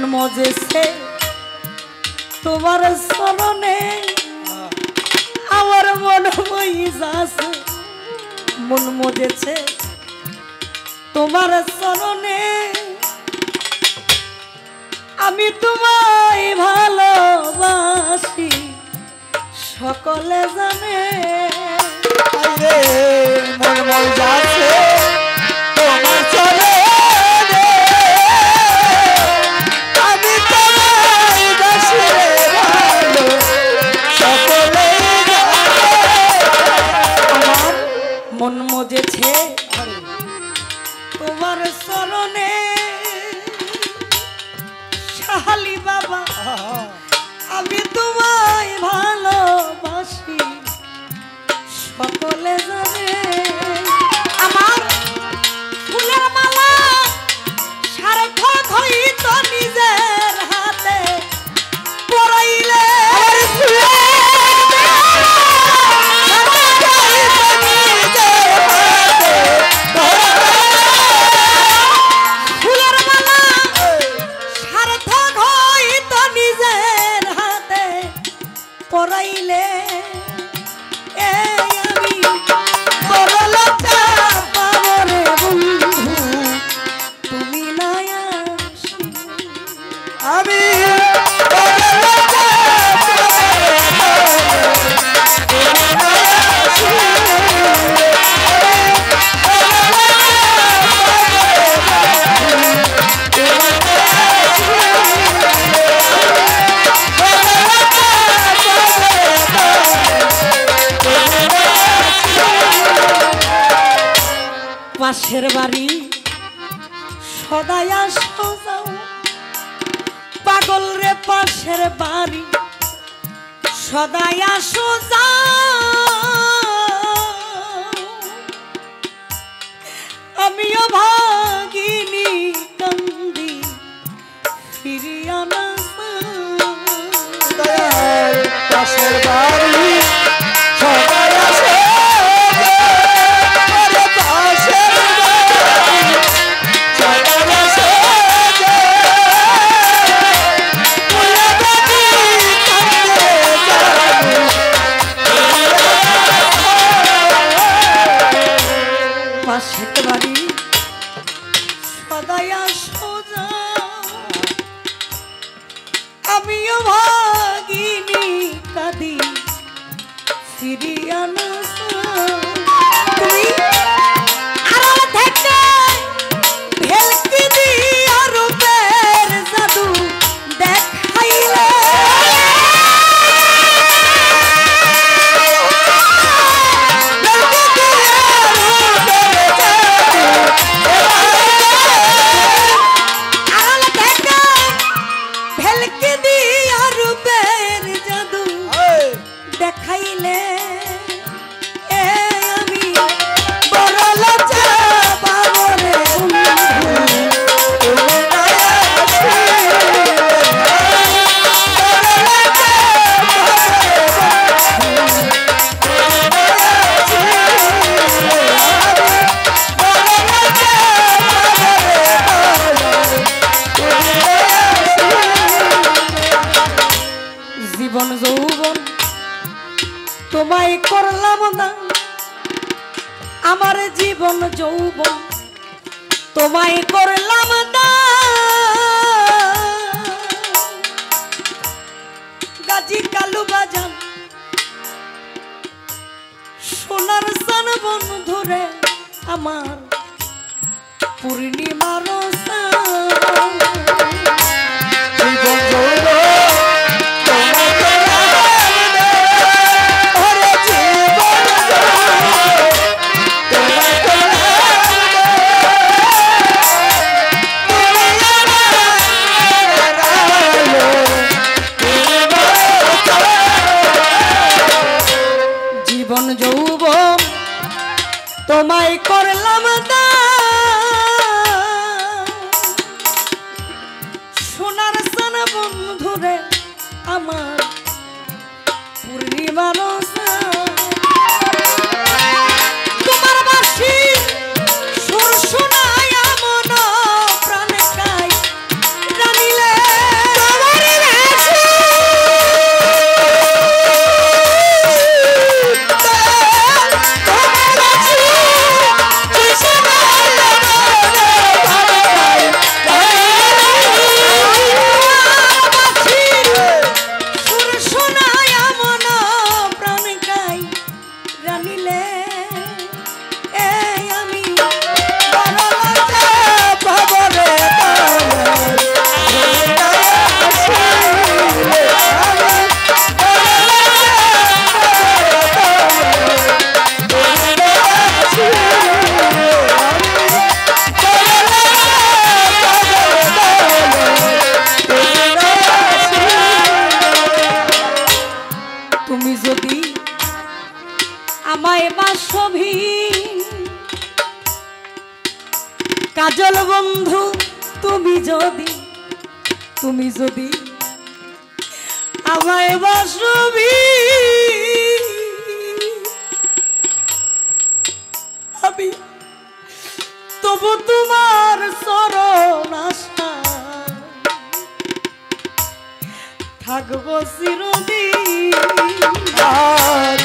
মজেছে তোমার চরণে আমার মন মইজাছে মন মজেছে তোমার চরণে আমি তোমায় ভালোবাসি সকলে জানে আরে মন মন যাচ্ছে তোমার চলে আমি তোমায় বাসি রে ভালো সকলে আমার মন মজেছে তোমার চরণে শাহালি বাবা আমি তোমায় ভালোবাসি সকলে জানে আমার ফুলের মালা সার্থক হইত নিজের হাতে পরাইলে ফুলের মালা সার্থক হইত নিজের হাতে পরাইলে আমি বড় লজ্জা পাবো রে বন্ধু তুমি না আসিলে। আমি পাশের বাড়ি সদাই আসো যাও পাগল রে পাশের বাড়ি সদাই আসো যাও আমিও ভাগিনী কান্দি ফিরিয়া না দয়াল পাশের বাড়ি সবাই আসে আরে পাশের বাড়ি সবাই আসে বলে বাড়ি কাঁদতে যাবো পাশের বাড়ি সদাই আসো যাও আমিও ভাগিনী কাঁদি ফিরিয়া না তুমি আড়াল থেকে ভেলকি দিয়া রূপের জাদু দেখাইলে আড়াল থেকে ভেলকি দিয়া রূপের জাদু দেখাইলে আমি বড় লজ্জা পাবো রে বন্ধু তুমি না আসিলে জীবন যৌবন তোমায় করলাম দান আমার জীবন যৌবন তোমায় করলাম দান গাজী কালু বাজান সোনার সান বন্ধুরে আমার পূর্ণিমার সান জীবন যৌব তোমার চলে ওরে জীবন যৌব তোমার চলে তুমি আমার আলো জীবন যৌবন তোমায় করলাম দান সোনার সান বন্ধুরে আমার পূর্ণিমার সান তোমার বাসি সুর শোনায় মন প্রাণ কাই জানিলে চিরদিন তুমি যদি আমায় বাসবি আমি তবু তোমার চরণ আশা থাকবো চিরদিন আর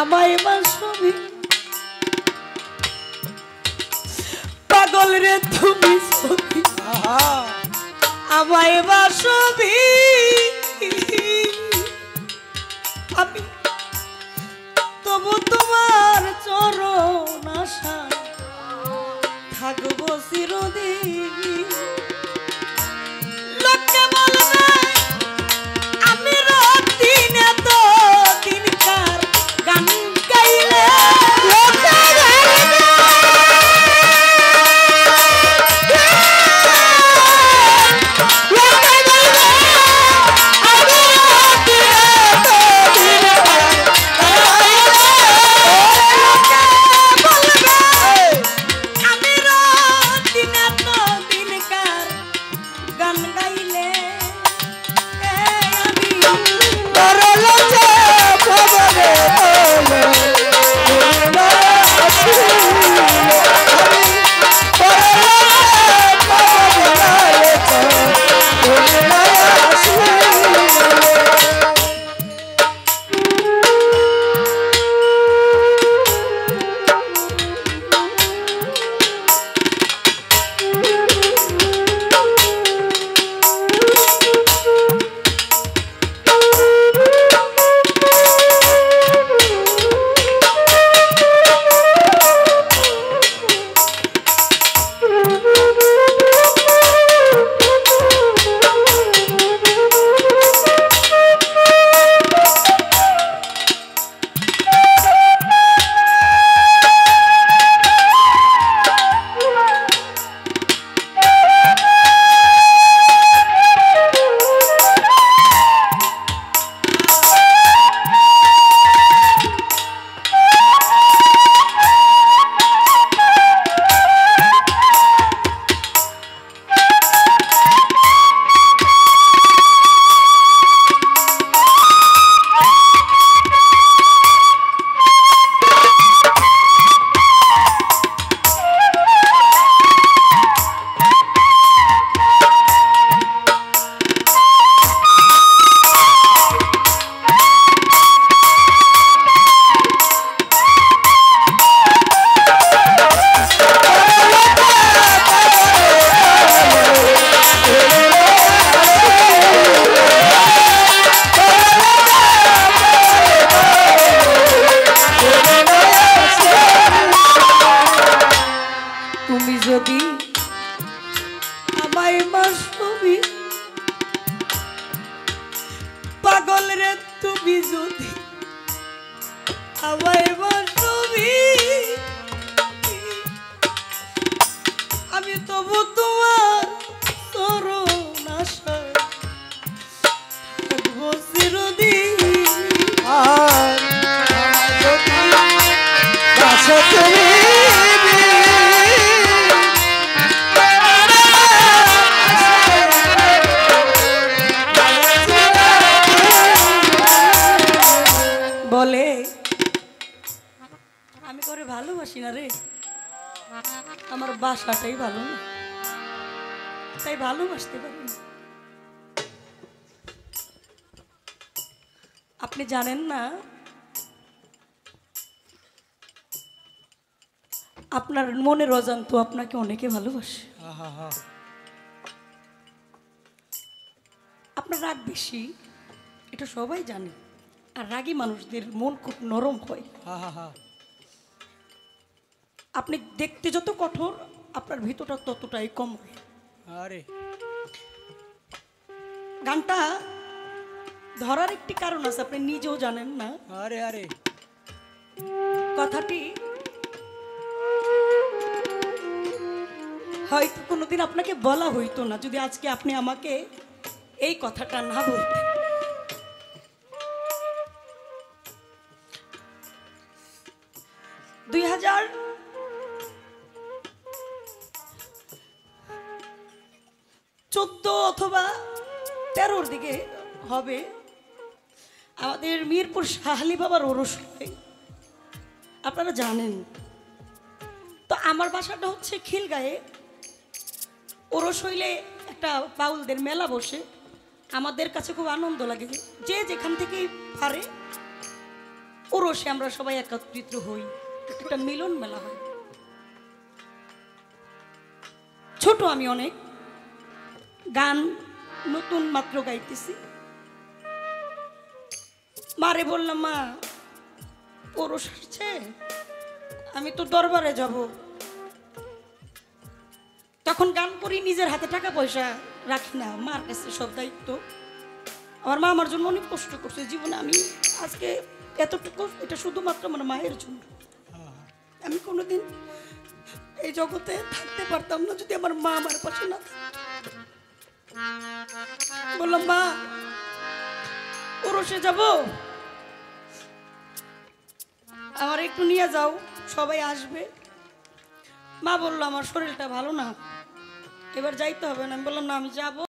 আমায় বাসবি পাগল রে তুমি ছবি আমায় বাসবি আমি তবু তোমার চরণ আশা থাকবো চিরদিন লোকে বলবে আমি রাত দিন এত দিনকার গান গাইলে লোকে পাগল রে তুমি যদি আমায় বাসবি আমি তবু তোমার চরণ আশায় থাকবো চিরদিন আর যদি বাসো তুমি বলে আমি করে ভালোবাসি না রে আমার বাসাটাই ভালো না তাই ভালোবাসতে পারি না আপনি জানেন না আপনার মনের অজান্ত আপনাকে অনেকে ভালোবাসে। আপনার রাগ বেশি, এটা সবাই জানে। আর রাগী মানুষদের মন খুব নরম হয়। আপনি দেখতে যত কঠোর, আপনার ভিতরটা ততটাই কোমল। আরে গানটা ধরার একটি কারণ আছে, আপনি নিজেও জানেন না। আরে আরে কথাটি হয়তো কোনোদিন আপনাকে বলা হইতো না যদি আজকে আপনি আমাকে এই কথাটা না বলতেন। দুই 2014 অথবা 13 দিকে হবে, আমাদের মিরপুর শাহালি বাবার ওরস হয়, আপনারা জানেন তো। আমার বাসাটা হচ্ছে খিলগাঁয়ে। ওরস হইলে একটা বাউলদের মেলা বসে, আমাদের কাছে খুব আনন্দ লাগে। যে যেখান থেকে পারে ওরসে আমরা সবাই একত্রিত হই, একটা মিলন মেলা হয়। ছোট আমি অনেক, গান নতুন মাত্র গাইতেছি। মারে বললাম, মা ওরস আসছে, আমি তো দরবারে যাব। তখন গান করি, নিজের হাতে টাকা পয়সা রাখি না, মার কাছে সব দায়িত্ব। আমার মা আমার জন্য অনেক কষ্ট করছে জীবনে। আমি আজকে এতটুকু, এটা শুধুমাত্র আমার মায়ের জন্য। আমি কোনোদিন এই জগতে থাকতে পারতাম না যদি আমার মা আমার পাশে না থাকতো। বললাম, মা ওরসে যাব, আমার একটু নিয়ে যাও, সবাই আসবে। মা বললো, আমার শরীরটা ভালো না, এবার যাইতে হবে না। আমি বললাম, না আমি যাবো।